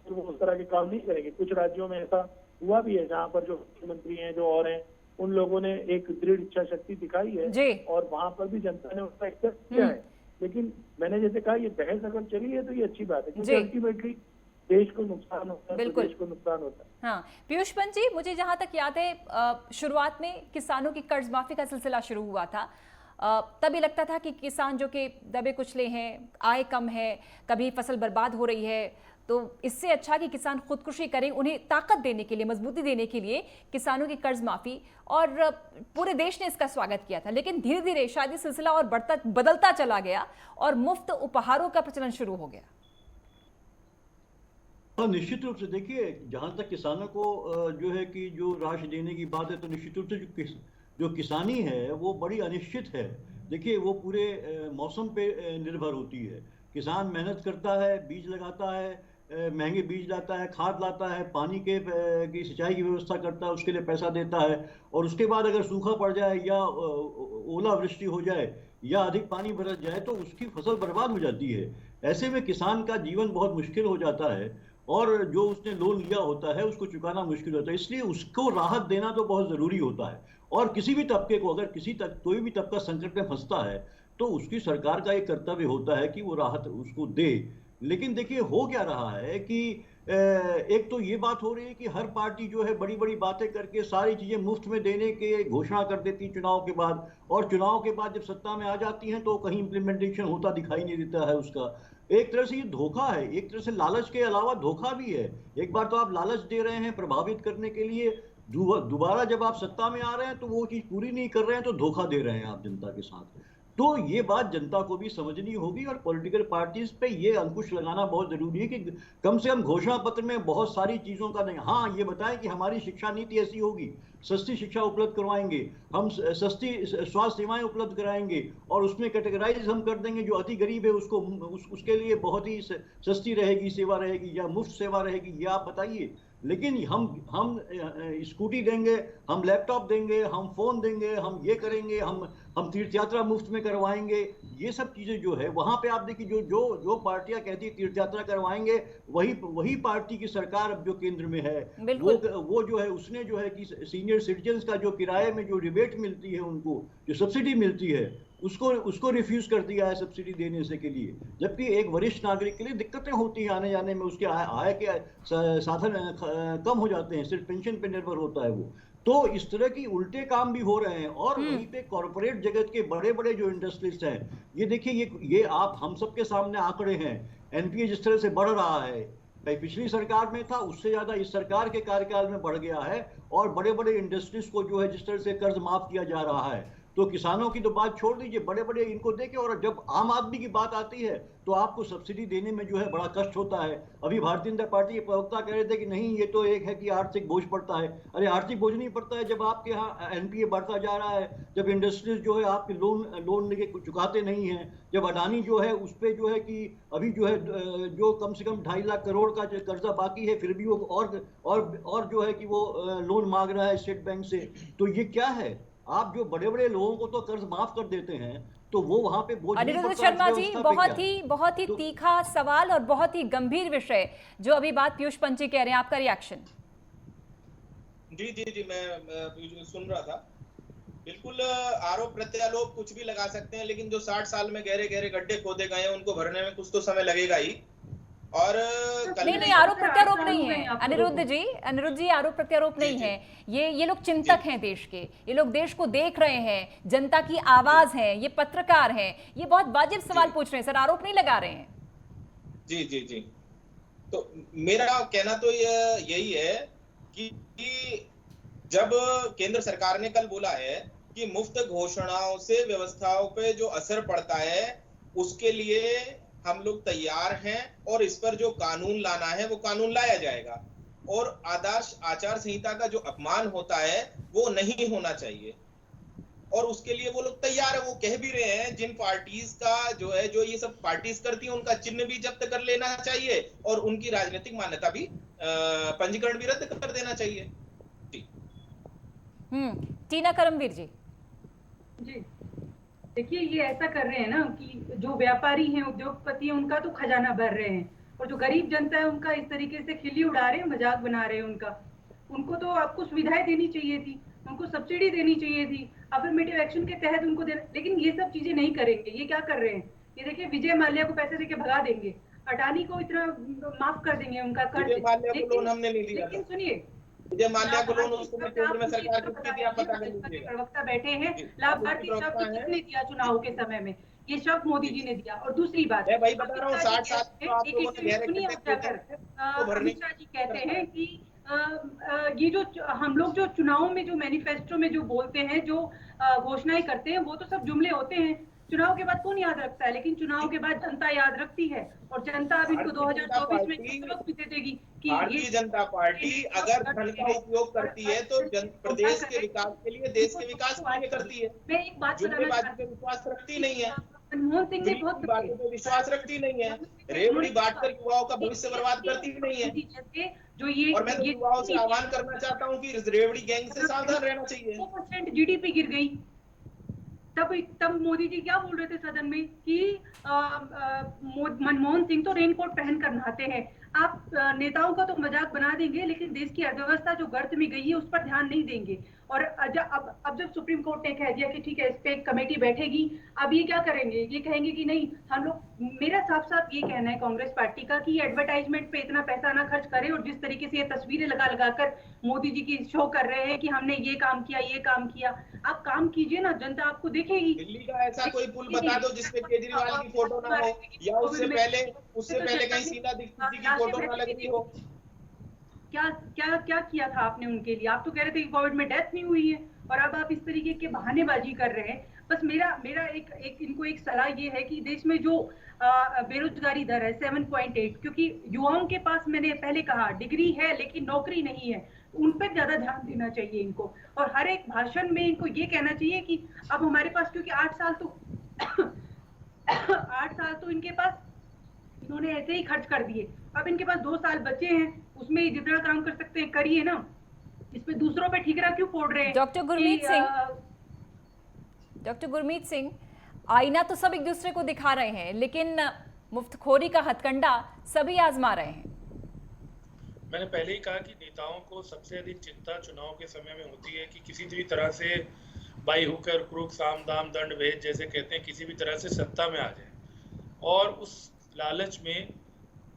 Speaker 9: तो वो उस तरह के काम नहीं करेंगे। कुछ राज्यों में ऐसा हुआ भी है जहाँ पर जो मुख्यमंत्री हैं, जो और हैं, उन लोगों ने एक दृढ़ इच्छा शक्ति दिखाई है और वहां पर भी जनता ने उसका एक्सेप्ट किया है। लेकिन मैंने जैसे कहा, ये बहस अगर चली है तो ये अच्छी बात है, क्योंकि अल्टीमेटली देश को नुकसान होता है, तो देश को नुकसान होता है।
Speaker 4: हाँ, पीयूष पंत जी, मुझे जहां तक याद है शुरुआत में किसानों की कर्ज माफी का सिलसिला शुरू हुआ था, तभी लगता था कि किसान जो कि दबे कुचले हैं, आय कम है, कभी फसल बर्बाद हो रही है, तो इससे अच्छा कि किसान खुदकुशी करें, उन्हें ताकत देने के लिए, मजबूती देने के लिए किसानों की कर्ज माफी, और पूरे देश ने इसका स्वागत किया था। लेकिन धीरे धीरे शायद ये सिलसिला और बदलता चला गया और मुफ्त उपहारों का प्रचलन शुरू हो गया।
Speaker 6: निश्चित रूप से देखिए, जहां तक किसानों को जो है कि जो राशि देने की बात है, तो निश्चित रूप से जो किसानी है वो बड़ी अनिश्चित है। देखिए, वो पूरे मौसम पे निर्भर होती है। किसान मेहनत करता है, बीज लगाता है, महंगे बीज लाता है, खाद लाता है, पानी की सिंचाई की व्यवस्था करता है, उसके लिए पैसा देता है, और उसके बाद अगर सूखा पड़ जाए या ओलावृष्टि हो जाए या अधिक पानी बरस जाए तो उसकी फसल बर्बाद हो जाती है। ऐसे में किसान का जीवन बहुत मुश्किल हो जाता है, और जो उसने लोन लिया होता है उसको चुकाना मुश्किल होता है। इसलिए उसको राहत देना तो बहुत ज़रूरी होता है। और किसी भी तबके को, अगर कोई भी तबका संकट में फंसता है तो उसकी सरकार का एक कर्तव्य होता है कि वो राहत उसको दे। लेकिन देखिए, हो क्या रहा है कि एक तो ये बात हो रही है कि हर पार्टी जो है बड़ी बड़ी बातें करके सारी चीज़ें मुफ्त में देने के घोषणा कर देती चुनाव के बाद, और चुनाव के बाद जब सत्ता में आ जाती हैं तो कहीं इम्प्लीमेंटेशन होता दिखाई नहीं देता है उसका। एक तरह से ये धोखा है, एक तरह से लालच के अलावा धोखा भी है। एक बार तो आप लालच दे रहे हैं प्रभावित करने के लिए, दोबारा जब आप सत्ता में आ रहे हैं तो वो चीज़ पूरी नहीं कर रहे हैं, तो धोखा दे रहे हैं आप जनता के साथ। तो ये बात जनता को भी समझनी होगी, और पॉलिटिकल पार्टीज पे ये अंकुश लगाना बहुत जरूरी है कि कम से कम घोषणा पत्र में बहुत सारी चीज़ों का नहीं, हाँ ये बताएं कि हमारी शिक्षा नीति ऐसी होगी, सस्ती शिक्षा उपलब्ध करवाएंगे, हम सस्ती स्वास्थ्य सेवाएं उपलब्ध कराएंगे, और उसमें कैटेगराइज हम कर देंगे, जो अति गरीब है उसके लिए बहुत ही सस्ती रहेगी सेवा रहेगी या मुफ्त सेवा रहेगी, ये आप बताइए। लेकिन हम स्कूटी देंगे, हम लैपटॉप देंगे, हम फोन देंगे, हम ये करेंगे, हम तीर्थ यात्रा मुफ्त में करवाएंगे, ये सब चीजें जो है वहां पे आप देखिए, जो जो जो पार्टियां कहती है तीर्थ यात्रा करवाएंगे, वही पार्टी की सरकार अब जो केंद्र में है, वो जो है उसने जो है कि सीनियर सिटीजन्स का जो किराए में जो रिबेट मिलती है, उनको जो सब्सिडी मिलती है, उसको रिफ्यूज कर दिया है सब्सिडी देने से के लिए। जबकि एक वरिष्ठ नागरिक के लिए दिक्कतें होती हैं आने जाने में, उसके आय के साधन कम हो जाते हैं, सिर्फ पेंशन पे निर्भर होता है वो। तो इस तरह की उल्टे काम भी हो रहे हैं। और वहीं पे कॉर्पोरेट जगत के बड़े बड़े जो इंडस्ट्रिस्ट हैं, ये देखिए, ये आप हम सबके सामने आंकड़े हैं, एनपीए जिस तरह से बढ़ रहा है, पिछली सरकार में था उससे ज्यादा इस सरकार के कार्यकाल में बढ़ गया है। और बड़े बड़े इंडस्ट्रीज को जो है जिस तरह से कर्ज माफ किया जा रहा है, तो किसानों की तो बात छोड़ दीजिए, बड़े बड़े इनको देखे, और जब आम आदमी की बात आती है तो आपको सब्सिडी देने में जो है बड़ा कष्ट होता है। अभी भारतीय जनता पार्टी के प्रवक्ता कह रहे थे कि नहीं, ये तो एक है कि आर्थिक बोझ पड़ता है। अरे आर्थिक बोझ नहीं पड़ता है जब आपके यहाँ एनपीए बढ़ता जा रहा है, जब इंडस्ट्रीज जो है आपके लोन लेके चुकाते नहीं है, जब अडानी जो है उस पर जो है कि अभी जो है जो कम से कम 2.5 लाख करोड़ का जो कर्जा बाकी है, फिर भी वो और जो है कि वो लोन मांग रहा है स्टेट बैंक से। तो ये क्या है? आप जो बड़े बड़े लोगों को तो कर्ज माफ कर देते हैं, तो वो वहां पे बोझ नहीं पड़ता।
Speaker 4: अनिरुद्ध शर्मा जी, बहुत ही तीखा सवाल और बहुत ही गंभीर विषय जो अभी बात पीयूष पंत जी कह रहे हैं, आपका रिएक्शन?
Speaker 7: जी मैं सुन रहा था। बिल्कुल, आरोप प्रत्यारोप कुछ भी लगा सकते हैं, लेकिन जो 60 साल में गहरे गहरे गड्ढे खोदे गए हैं उनको भरने में कुछ तो समय लगेगा ही। और
Speaker 4: नहीं, आरोप प्रत्यारोप नहीं है अनिरुद्ध जी, आरोप प्रत्यारोप नहीं है। ये लोग चिंतक हैं देश के, ये लोग देश को देख रहे हैं, जनता की आवाज है, ये पत्रकार हैं, ये बहुत वाजिब सवाल पूछ रहे हैं सर, आरोप नहीं लगा रहे हैं।
Speaker 7: जी तो मेरा कहना तो यही है कि जब केंद्र सरकार ने कल बोला है कि मुफ्त घोषणाओं से व्यवस्थाओं पे जो असर पड़ता है उसके लिए हम लोग तैयार हैं, और इस पर जो कानून लाना है वो कानून लाया जाएगा, और आदर्श आचार संहिता का जो अपमान होता है वो नहीं होना चाहिए, और उसके लिए वो लोग तैयार है। वो कह भी रहे हैं जिन पार्टीज का जो है, जो ये सब पार्टीज करती हैं, उनका चिन्ह भी जब्त कर लेना चाहिए और उनकी राजनीतिक मान्यता भी, पंजीकरण भी रद्द कर देना चाहिए।
Speaker 4: टीना करमवीर जी।
Speaker 8: देखिए, ये ऐसा कर रहे हैं ना कि जो व्यापारी हैं, उद्योगपति हैं, उनका तो खजाना भर रहे हैं, और जो गरीब जनता है उनका इस तरीके से खिल्ली उड़ा रहे हैं, मजाक बना रहे हैं उनको तो आपको सुविधाएं देनी चाहिए थी, उनको सब्सिडी देनी चाहिए थी, अफर्मेटिव एक्शन के तहत उनको देना, लेकिन ये सब चीजें नहीं करेंगे। ये क्या कर रहे हैं? ये देखिए, विजय माल्या को पैसे देके भगा देंगे, अडानी को इतना माफ कर देंगे उनका कर्ज, लेकिन सुनिए,
Speaker 7: विजय माल्या को लोन उसको केंद्र में सरकार कितनी दिया पता नहीं लीजिएगा।
Speaker 8: प्रवक्ता बैठे हैं, लाभार्थी शब्द किसने दिया चुनाव के समय में? ये शब्द मोदी जी ने दिया। और दूसरी बात,
Speaker 7: मैं वही बता रहा हूँ, 60 साल
Speaker 8: अमित शाह जी कहते हैं कि ये जो हम लोग जो चुनाव में जो मैनिफेस्टो में जो बोलते हैं, जो घोषणाएं करते हैं, वो तो सब जुमले होते हैं, चुनाव के बाद कौन याद रखता है? लेकिन चुनाव के बाद जनता याद रखती है, और जनता अब इनको 2024 में सबक भी दे देगी कि
Speaker 7: भारतीय जनता पार्टी अगर धन का उपयोग करती है तो प्रदेश के विकास के लिए, देश के विकास के लिए करती है।
Speaker 8: मैं एक बात बताना
Speaker 7: पे विश्वास रखती नहीं है,
Speaker 8: मनमोहन सिंह ने बहुत
Speaker 7: बातों पे विश्वास रखती नहीं है, रेवड़ी बांटकर युवाओं का भविष्य बर्बाद करती नहीं है।
Speaker 8: जो ये,
Speaker 7: और मैं तो युवाओं से आह्वान करना चाहता हूँ कि रेवड़ी गैंग से सावधान रहना चाहिए।
Speaker 8: 2% जीडीपी गिर गई, तब मोदी जी क्या बोल रहे थे सदन में कि मनमोहन सिंह तो रेनकोट पहन कर नहाते हैं। आप नेताओं का तो मजाक बना देंगे, लेकिन देश की अर्थव्यवस्था जो गर्त में गई है उस पर ध्यान नहीं देंगे। और अब जब सुप्रीम कोर्ट ने कह दिया कि ठीक है, इस पे एक कमेटी बैठेगी, अब ये क्या करेंगे? ये कहेंगे कि नहीं, हम लोग, मेरा साफ साफ ये कहना है कांग्रेस पार्टी का कि एडवर्टाइजमेंट पे इतना पैसा ना खर्च करें, और जिस तरीके से ये तस्वीरें लगा कर मोदी जी की शो कर रहे हैं कि हमने ये काम किया, आप काम कीजिए ना, जनता आपको देखेगी।
Speaker 7: दिल्ली का ऐसा कोई पुल बता दो जिसपे केजरीवाल की फोटो ना हो, या उससे पहले कहीं शीला दीक्षित की फोटो ना लगी हो।
Speaker 8: क्या किया था आपने उनके लिए? आप तो कह रहे थे कि कोविड में डेथ नहीं हुई है, और अब आप इस तरीके के बहानेबाजी कर रहे हैं। बस मेरा इनको एक सलाह ये है कि देश में जो बेरोजगारी दर है 7.8, क्योंकि युवाओं के पास, मैंने पहले कहा, डिग्री है लेकिन नौकरी नहीं है, उन पर ज्यादा ध्यान देना चाहिए इनको। और हर एक भाषण में इनको ये कहना चाहिए कि अब हमारे पास, क्योंकि 8 साल तो इनके पास, इन्होंने ऐसे ही खर्च कर दिए, अब इनके पास 2 साल बचे हैं, उसमें जितना काम कर सकते हैं करिए ना, इसमें दूसरों पे ठीकरा क्यों फोड़ रहे हैं?
Speaker 4: डॉक्टर गुरमीत सिंह, आईना तो सब एक दूसरे को दिखा रहे हैं, लेकिन मुफ्तखोरी का हथकंडा सभी आजमा रहे हैं।
Speaker 3: मैंने पहले ही कहा कि नेताओं को सबसे अधिक चिंता चुनाव के समय में होती है कि किसी भी तरह से बाई हुकर क्रूक साम दाम दंड भेद जैसे कहते हैं, किसी भी तरह से सत्ता में आ जाए, और उस लालच में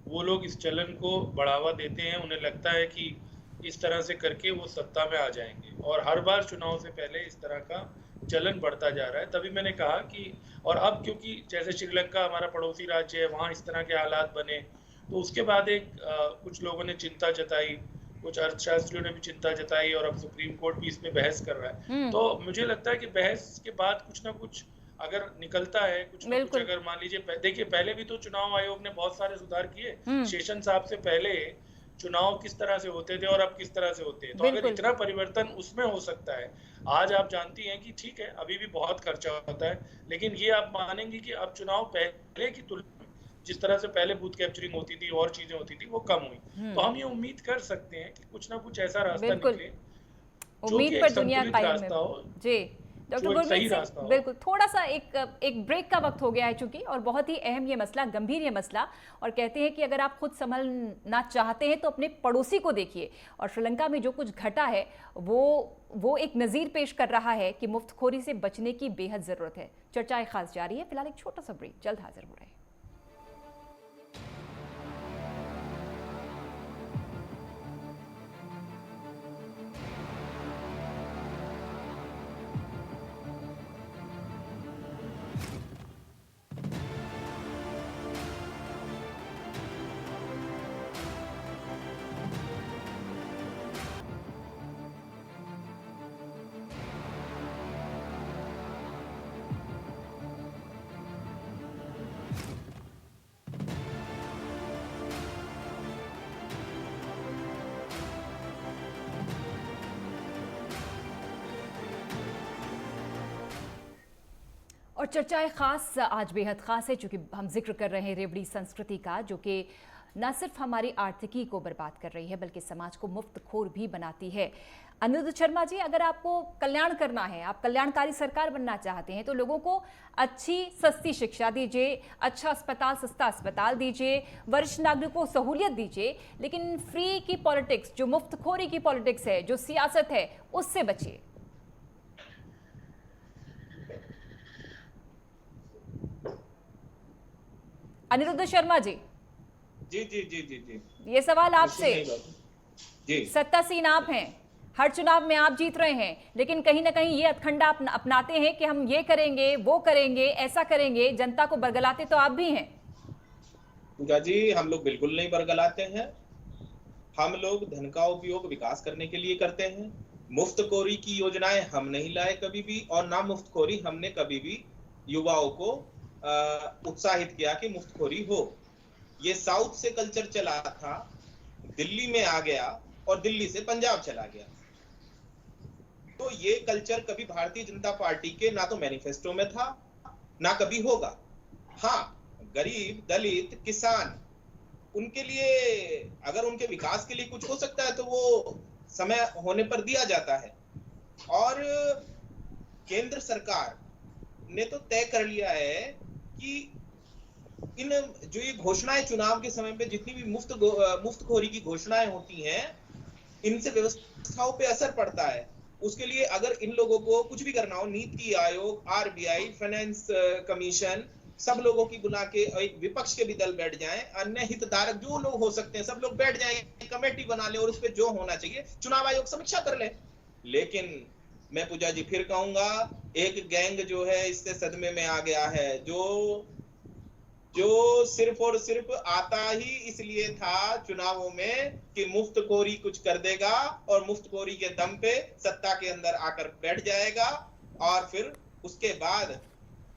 Speaker 3: वो लोग इस चलन को बढ़ावा देते हैं। उन्हें लगता है कि इस तरह से करके वो सत्ता में आ जाएंगे, और हर बार चुनाव से पहले इस तरह का चलन बढ़ता जा रहा है। तभी मैंने कहा कि, और अब क्योंकि जैसे श्रीलंका हमारा पड़ोसी राज्य है, वहाँ इस तरह के हालात बने, तो उसके बाद कुछ लोगों ने चिंता जताई, कुछ अर्थशास्त्रियों ने भी चिंता जताई, और अब सुप्रीम कोर्ट भी इसमें बहस कर रहा है। तो मुझे लगता है कि बहस के बाद कुछ ना कुछ अगर निकलता है, कुछ ना कुछ, अगर मान लीजिए, देखिए पहले भी तो चुनाव आयोग ने बहुत सारे सुधार किए। शेषन साहब से पहले चुनाव किस तरह से होते थे और अब किस तरह से होते हैं, तो अगर इतना परिवर्तन उसमें हो सकता है। आज आप जानती हैं कि ठीक है, अभी भी बहुत खर्चा होता है, लेकिन ये आप मानेंगे कि अब चुनाव पहले की तुलना में जिस तरह से पहले बूथ कैप्चरिंग होती थी और चीजें होती थी, वो कम हुई। तो हम ये उम्मीद कर सकते हैं कि कुछ ना कुछ ऐसा रास्ता निकले जो कि एक संतुलित रास्ता हो।
Speaker 4: जी डॉक्टर गुरमीत सिंह, बिल्कुल, थोड़ा सा एक ब्रेक का वक्त हो गया है चूंकि, और बहुत ही अहम ये मसला, गंभीर ये मसला, और कहते हैं कि अगर आप खुद संभलना चाहते हैं तो अपने पड़ोसी को देखिए। और श्रीलंका में जो कुछ घटा है वो एक नज़ीर पेश कर रहा है कि मुफ्तखोरी से बचने की बेहद ज़रूरत है। चर्चाएं खास जारी है, फिलहाल एक छोटा सा ब्रेक, जल्द हाजिर हो रहे हैं। और चर्चाएं खास आज बेहद खास है, चूंकि हम जिक्र कर रहे हैं रेवड़ी संस्कृति का, जो कि न सिर्फ हमारी आर्थिकी को बर्बाद कर रही है बल्कि समाज को मुफ्तखोर भी बनाती है। अनिरुद्ध शर्मा जी, अगर आपको कल्याण करना है, आप कल्याणकारी सरकार बनना चाहते हैं, तो लोगों को अच्छी सस्ती शिक्षा दीजिए, अच्छा अस्पताल, सस्ता अस्पताल दीजिए, वरिष्ठ नागरिकों को सहूलियत दीजिए, लेकिन फ्री की पॉलिटिक्स, जो मुफ्तखोरी की पॉलिटिक्स है, जो सियासत है, उससे बचिए। अनिरुद्ध शर्मा जी,
Speaker 7: जी
Speaker 4: ये सवाल आपसे।
Speaker 7: जी,
Speaker 4: सत्तासीन आप हैं, हर चुनाव में आप जीत रहे हैं, लेकिन कहीं ना कहीं ये हथकंडा अपनाते हैं कि हम ये करेंगे, वो करेंगे, ऐसा करेंगे, जनता को बरगलाते तो आप भी हैं।
Speaker 7: पूजा जी, हम लोग बिल्कुल नहीं बरगलाते हैं। हम लोग धन का उपयोग विकास करने के लिए करते हैं। मुफ्तखोरी की योजनाएं हम नहीं लाए कभी भी, और ना मुफ्तखोरी हमने कभी भी युवाओं को उत्साहित किया कि मुफ्तखोरी हो। ये साउथ से कल्चर चला था, दिल्ली में आ गया, और दिल्ली से पंजाब चला गया। तो ये कल्चर कभी भारतीय जनता पार्टी के ना तो मैनिफेस्टो में था, ना कभी होगा। हाँ, गरीब, दलित, किसान, उनके लिए अगर उनके विकास के लिए कुछ हो सकता है तो वो समय होने पर दिया जाता है। और केंद्र सरकार ने तो तय कर लिया है कि इन जो ये घोषणाएं चुनाव के समय पे जितनी भी मुफ्तखोरी की घोषणाएं होती हैं, इनसे व्यवस्थाओं पे असर पड़ता है। उसके लिए अगर इन लोगों को कुछ भी करना हो, NITI Aayog, RBI, finance commission, सब लोगों की बुला के एक विपक्ष के भी दल बैठ जाएं, अन्य हितधारक जो लोग हो सकते हैं सब लोग बैठ जाएं, कमेटी बना ले और उस पर जो होना चाहिए चुनाव आयोग समीक्षा कर ले। लेकिन मैं पूजा जी फिर कहूंगा, एक गैंग जो है इससे सदमे में आ गया है, जो सिर्फ और सिर्फ आता ही इसलिए था चुनावों में कि मुफ्तखोरी कुछ कर देगा और मुफ्तखोरी के दम पे सत्ता के अंदर आकर बैठ जाएगा, और फिर उसके बाद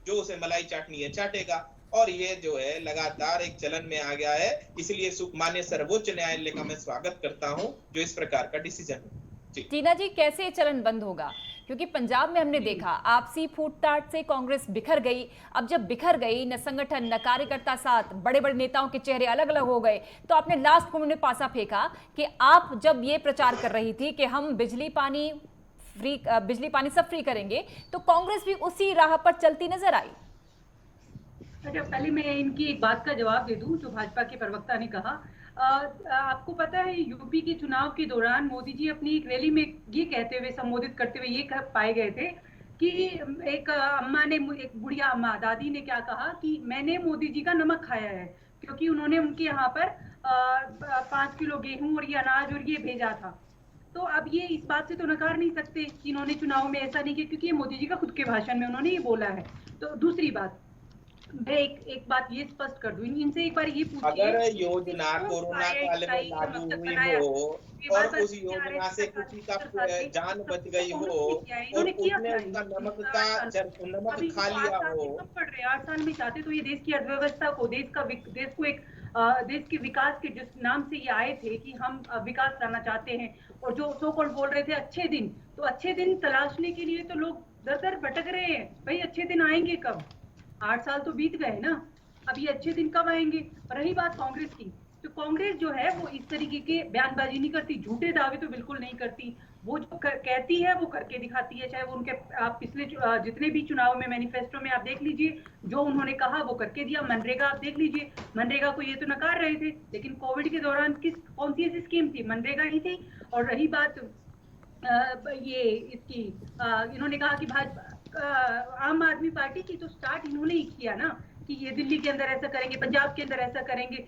Speaker 7: जो उसे मलाई चाटनी है चाटेगा। और ये जो है लगातार एक चलन में आ गया है। इसलिए माननीय सर्वोच्च न्यायालय का मैं स्वागत करता हूं जो इस प्रकार का डिसीजन है।
Speaker 4: टीना जी, कैसे ये चलन बंद होगा? क्योंकि पंजाब में हमने देखा आपसी फूटताट से कांग्रेस बिखर गई। अब जब बिखर गई, न संगठन न कार्यकर्ता साथ, बड़े बड़े नेताओं के चेहरे अलग अलग हो गए, तो आपने लास्ट में उन्होंने पासा फेंका कि आप जब ये प्रचार कर रही थी कि हम बिजली पानी सब फ्री करेंगे, तो कांग्रेस भी उसी राह पर चलती नजर आई।
Speaker 8: अच्छा, पहले मैं इनकी एक बात का जवाब दे दूं जो भाजपा के प्रवक्ता ने कहा। आपको पता है यूपी के चुनाव के दौरान मोदी जी अपनी एक रैली में ये कहते हुए, संबोधित करते हुए ये पाए गए थे कि एक अम्मा ने, एक बुढ़िया अम्मा दादी ने क्या कहा कि मैंने मोदी जी का नमक खाया है, क्योंकि उन्होंने उनके यहाँ पर 5 किलो गेहूं और ये अनाज और ये भेजा था। तो अब ये इस बात से तो नकार नहीं सकते कि इन्होंने चुनाव में ऐसा नहीं किया, क्योंकि ये मोदी जी का खुद के भाषण में उन्होंने ये बोला है। तो दूसरी बात, मैं एक बात ये स्पष्ट कर दूं, इनसे एक बार ये पूछिए,
Speaker 7: अगर योजना कोरोना काल में लागू हुई हो और उस योजना से किसी का जान बच गई हो और उसने उनका नमक खा लिया हो।
Speaker 8: 8 साल में चाहते तो ये देश की अर्थव्यवस्था को, देश के विकास के जिस नाम से ये आए थे कि हम विकास लाना चाहते हैं, और जो सो कॉल्ड बोल रहे थे अच्छे दिन, तो अच्छे दिन तलाशने के लिए तो लोग दर दर भटक रहे हैं। भाई अच्छे दिन आएंगे कब? 8 साल तो बीत गए ना, अब ये अच्छे दिन कब आएंगे? रही बात कांग्रेस की, तो कांग्रेस जो है वो इस तरीके के बयानबाजी नहीं करती, झूठे दावे तो बिल्कुल नहीं करती। वो जो कहती है वो करके दिखाती है। चाहे वो उनके आप पिछले जितने भी चुनाव में मैनिफेस्टो में आप देख लीजिए, जो उन्होंने कहा वो करके दिया। मनरेगा आप देख लीजिए, मनरेगा को ये तो नकार रहे थे, लेकिन कोविड के दौरान कौन सी ऐसी स्कीम थी? मनरेगा ही थी। और रही बात ये इसकी, इन्होंने कहा कि भाजपा आम आदमी पार्टी की, तो स्टार्ट इन्होंने ही किया ना कि ये दिल्ली के अंदर ऐसा करेंगे, पंजाब के अंदर ऐसा करेंगे।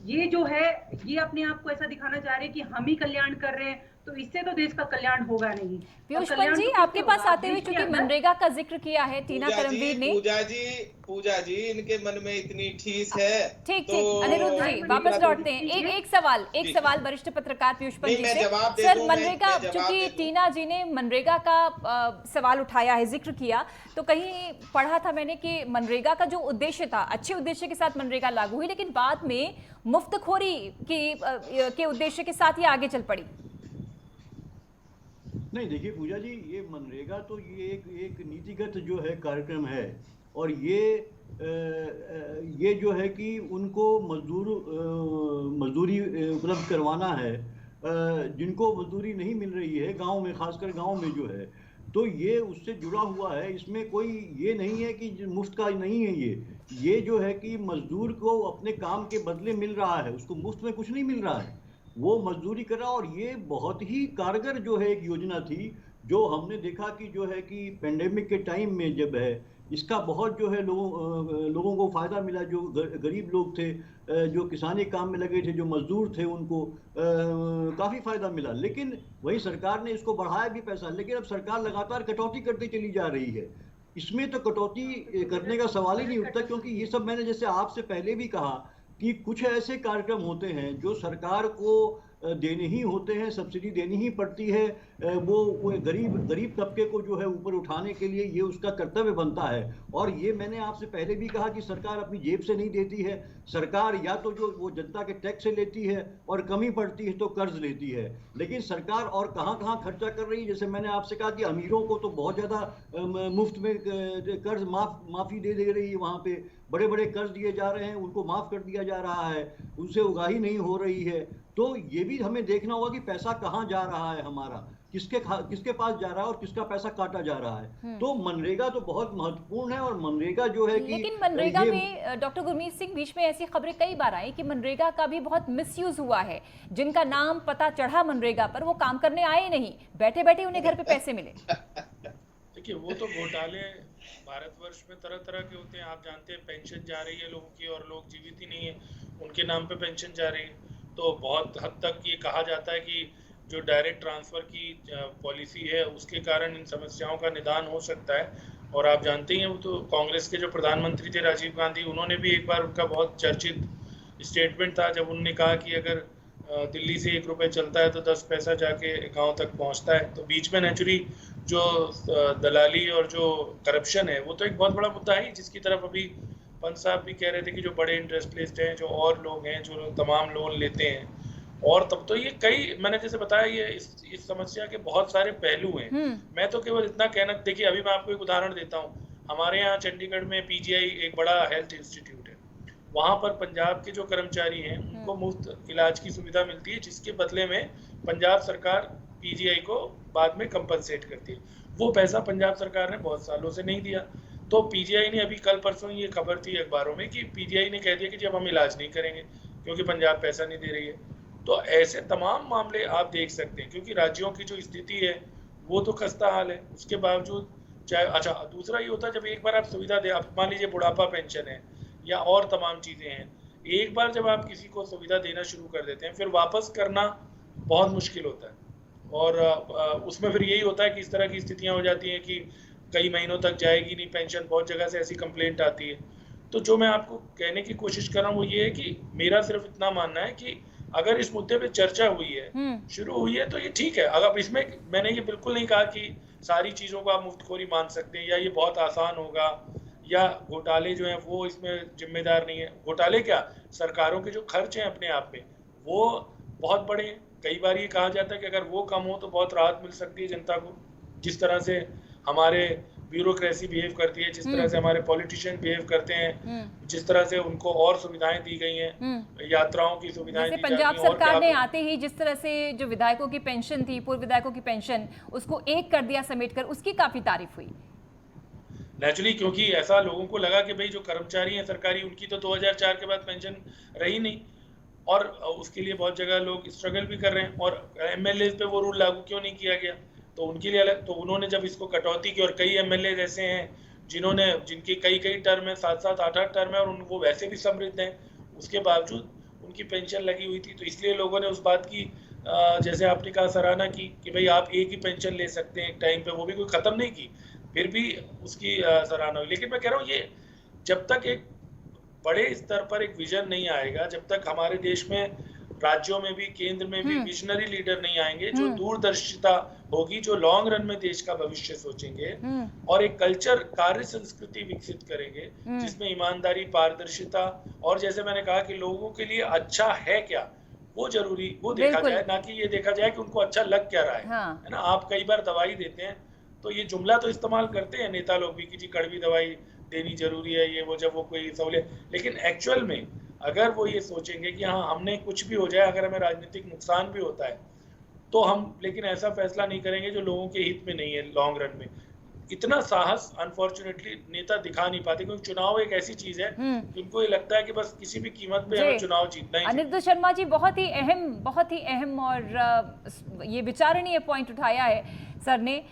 Speaker 8: ये जो है ये अपने आप को ऐसा दिखाना चाह रहे हैं कि हम ही कल्याण कर रहे हैं, तो इससे तो देश का कल्याण होगा नहीं।
Speaker 4: पीयूष पंत जी, आपके पास आते हुए चूंकि मनरेगा का जिक्र किया है टीना करमवीर ने।
Speaker 7: पूजा जी इनके मन में इतनी ठीस है।
Speaker 4: ठीक, अनिरुद्ध जी वापस लौटते हैं। एक सवाल वरिष्ठ पत्रकार पीयूष पंत जी से। सर, मनरेगा, चूंकि टीना जी ने मनरेगा का सवाल उठाया है, जिक्र किया, तो कहीं पढ़ा था मैंने कि मनरेगा का जो उद्देश्य था, अच्छे उद्देश्य के साथ मनरेगा लागू हुई, लेकिन बाद में मुफ्तखोरी के उद्देश्य के साथ ही आगे चल पड़ी।
Speaker 6: नहीं, देखिए पूजा जी, ये मनरेगा तो ये एक नीतिगत जो है कार्यक्रम है, और ये जो है कि उनको मजदूरी उपलब्ध करवाना है जिनको मजदूरी नहीं मिल रही है गांव में, खासकर गांव में जो है, तो ये उससे जुड़ा हुआ है। इसमें कोई ये नहीं है कि मुफ्त का नहीं है। ये जो है कि मजदूर को अपने काम के बदले मिल रहा है, उसको मुफ्त में कुछ नहीं मिल रहा है, वो मजदूरी कर रहा। और ये बहुत ही कारगर जो है एक योजना थी, जो हमने देखा कि जो है कि पेंडेमिक के टाइम में जब है इसका बहुत जो है लोगों को फ़ायदा मिला। जो गरीब लोग थे, जो किसानी काम में लगे थे, जो मजदूर थे, उनको काफ़ी फ़ायदा मिला। लेकिन वही सरकार ने इसको बढ़ाया भी पैसा, लेकिन अब सरकार लगातार कटौती करती चली जा रही है। इसमें तो कटौती करने का सवाल ही नहीं उठता, क्योंकि ये सब मैंने जैसे आपसे पहले भी कहा कि कुछ ऐसे कार्यक्रम होते हैं जो सरकार को देने ही होते हैं, सब्सिडी देनी ही पड़ती है। वो गरीब तबके को जो है ऊपर उठाने के लिए ये उसका कर्तव्य बनता है। और ये मैंने आपसे पहले भी कहा कि सरकार अपनी जेब से नहीं देती है, सरकार या तो जो वो जनता के टैक्स से लेती है और कमी पड़ती है तो कर्ज लेती है। लेकिन सरकार और कहाँ खर्चा कर रही है, जैसे मैंने आपसे कहा कि अमीरों को तो बहुत ज़्यादा मुफ्त में कर्ज माफ़ी दे रही है, वहाँ पे बड़े बड़े कर्ज दिए जा रहे हैं, उनको माफ़ कर दिया जा रहा है, उनसे उगाही नहीं हो रही है। तो ये भी हमें देखना होगा कि पैसा कहाँ जा रहा है हमारा, किसके पास जा रहा है और किसका पैसा काटा जा रहा है। तो मनरेगा तो बहुत महत्वपूर्ण है, और मनरेगा जो है कि,
Speaker 4: लेकिन मनरेगा में डॉक्टर गुरमीत सिंह, बीच में ऐसी खबरें कई बार आई कि मनरेगा का भी बहुत मिसयूज हुआ है। जिनका नाम पता चढ़ा मनरेगा पर, वो काम करने आए नहीं, बैठे बैठे उन्हें घर पे पैसे मिले।
Speaker 3: देखिए, वो तो घोटाले भारतवर्ष में तरह तरह के होते हैं। आप जानते हैं, पेंशन जा रही है लोगों की और लोग जीवित ही नहीं है, उनके नाम पे पेंशन जा रही है। तो बहुत हद तक ये कहा जाता है कि जो डायरेक्ट ट्रांसफ़र की पॉलिसी है उसके कारण इन समस्याओं का निदान हो सकता है। और आप जानते हैं, वो तो कांग्रेस के जो प्रधानमंत्री थे राजीव गांधी, उन्होंने भी एक बार, उनका बहुत चर्चित स्टेटमेंट था जब उन्होंने कहा कि अगर दिल्ली से 1 रुपये चलता है तो 10 पैसा जाके गांव तक पहुंचता है। तो बीच में नेचुरली जो दलाली और जो करप्शन है वो तो एक बहुत बड़ा मुद्दा है, जिसकी तरफ अभी पंत साहब भी कह रहे थे कि जो बड़े इंडस्ट्रियलिस्ट हैं, जो और लोग हैं जो तमाम लोन लेते हैं और तब तो ये कई, मैंने जैसे बताया, ये इस समस्या के बहुत सारे पहलू हैं। मैं तो केवल इतना कहना, देखिए अभी मैं आपको एक उदाहरण देता हूँ। हमारे यहाँ चंडीगढ़ में पीजीआई एक बड़ा हेल्थ इंस्टीट्यूट है, वहाँ पर पंजाब के जो कर्मचारी हैं उनको मुफ्त इलाज की सुविधा मिलती है, जिसके बदले में पंजाब सरकार पीजीआई को बाद में कंपनसेट करती है। वो पैसा पंजाब सरकार ने बहुत सालों से नहीं दिया, तो पीजीआई ने अभी कल परसों ये खबर थी अखबारों में कि पीजीआई ने कह दिया कि जब हम इलाज नहीं करेंगे क्योंकि पंजाब पैसा नहीं दे रही है। तो ऐसे तमाम मामले आप देख सकते हैं, क्योंकि राज्यों की जो स्थिति है वो तो खस्ता हाल है। उसके बावजूद चाहे, अच्छा दूसरा ये होता है जब एक बार आप सुविधा दे, आप मान लीजिए बुढ़ापा पेंशन है या और तमाम चीज़ें हैं, एक बार जब आप किसी को सुविधा देना शुरू कर देते हैं फिर वापस करना बहुत मुश्किल होता है। और उसमें फिर यही होता है कि इस तरह की स्थितियाँ हो जाती हैं कि कई महीनों तक जाएगी नहीं पेंशन, बहुत जगह से ऐसी कंप्लेंट आती है। तो जो मैं आपको कहने की कोशिश कर रहा हूँ वो ये है कि मेरा सिर्फ इतना मानना है कि अगर इस मुद्दे पे चर्चा हुई है, शुरू हुई है, तो ये ठीक है। अगर इसमें मैंने ये बिल्कुल नहीं कहा कि सारी चीज़ों को आप मुफ्तखोरी मान सकते हैं या ये बहुत आसान होगा या घोटाले जो हैं वो इसमें जिम्मेदार नहीं है। घोटाले क्या, सरकारों के जो खर्च हैं अपने आप में वो बहुत बड़े हैं। कई बार ये कहा जाता है कि अगर वो कम हो तो बहुत राहत मिल सकती है जनता को। जिस तरह से हमारे ब्यूरोक्रेसी बिहेव करती है, जिस तरह से हमारे पॉलिटिशियन बिहेव करते हैं, जिस तरह से उनको और सुविधाएं दी गई हैं, यात्राओं की सुविधाएं दी
Speaker 4: पंजाब सरकार ने आते ही जिस तरह से जो विधायकों की पेंशन थी, पूर्व विधायकों की पेंशन, उसको एक कर दिया समेटकर, उसकी काफी तारीफ हुई
Speaker 3: नेचुरली, क्योंकि ऐसा लोगों को लगा कि भाई जो कर्मचारी हैं सरकारी उनकी तो 2004 के बाद पेंशन रही नहीं, और उसके लिए बहुत जगह लोग स्ट्रगल भी कर रहे हैं। और एमएलए पे वो रूल लागू क्यों नहीं किया गया, तो उनके लिए अलग। तो उन्होंने जब इसको कटौती की, और कई एमएलए ऐसे हैं जिनकी कई टर्म है, 7-7, 8-8 टर्म है, और वो वैसे भी समृद्ध हैं, उसके बावजूद उनकी पेंशन लगी हुई थी। तो इसलिए लोगों ने उस बात की, जैसे आपने कहा, सराहना की कि भाई आप एक ही पेंशन ले सकते हैं एक टाइम पे, वो भी कोई ख़त्म नहीं की, फिर भी उसकी सराहना हुई। लेकिन मैं कह रहा हूँ ये जब तक एक बड़े स्तर पर एक विजन नहीं आएगा, जब तक हमारे देश में राज्यों में भी केंद्र में भी विजनरी लीडर नहीं आएंगे जो दूरदर्शिता होगी, जो लॉन्ग रन में देश का भविष्य सोचेंगे और एक कल्चर, कार्य संस्कृति विकसित करेंगे जिसमें ईमानदारी, पारदर्शिता और जैसे मैंने कहा कि लोगों के लिए अच्छा है क्या, वो जरूरी, वो देखा जाए, ना कि ये देखा जाए कि उनको अच्छा लग क्या रहा है ना। आप कई बार दवाई देते हैं तो ये जुमला तो इस्तेमाल करते हैं नेता लोग भी कि जी कड़वी दवाई देनी जरूरी है, ये वो, जब वो कोई सहूलियत, लेकिन एक्चुअल में अगर वो ये सोचेंगे कि हाँ हमने कुछ भी हो जाए, अगर हमें राजनीतिक नुकसान भी होता है तो हम, लेकिन ऐसा फैसला नहीं करेंगे जो लोगों के हित में नहीं है लॉन्ग रन में। इतना साहस अनफॉर्चुनेटली नेता दिखा नहीं पाते, क्योंकि चुनाव एक ऐसी चीज है कि उनको ये लगता है कि बस किसी भी कीमत पे हमें चुनाव जीतना ही।
Speaker 4: अनिरुद्ध शर्मा जी, बहुत ही अहम और ये विचारणीय पॉइंट उठाया है सर ने।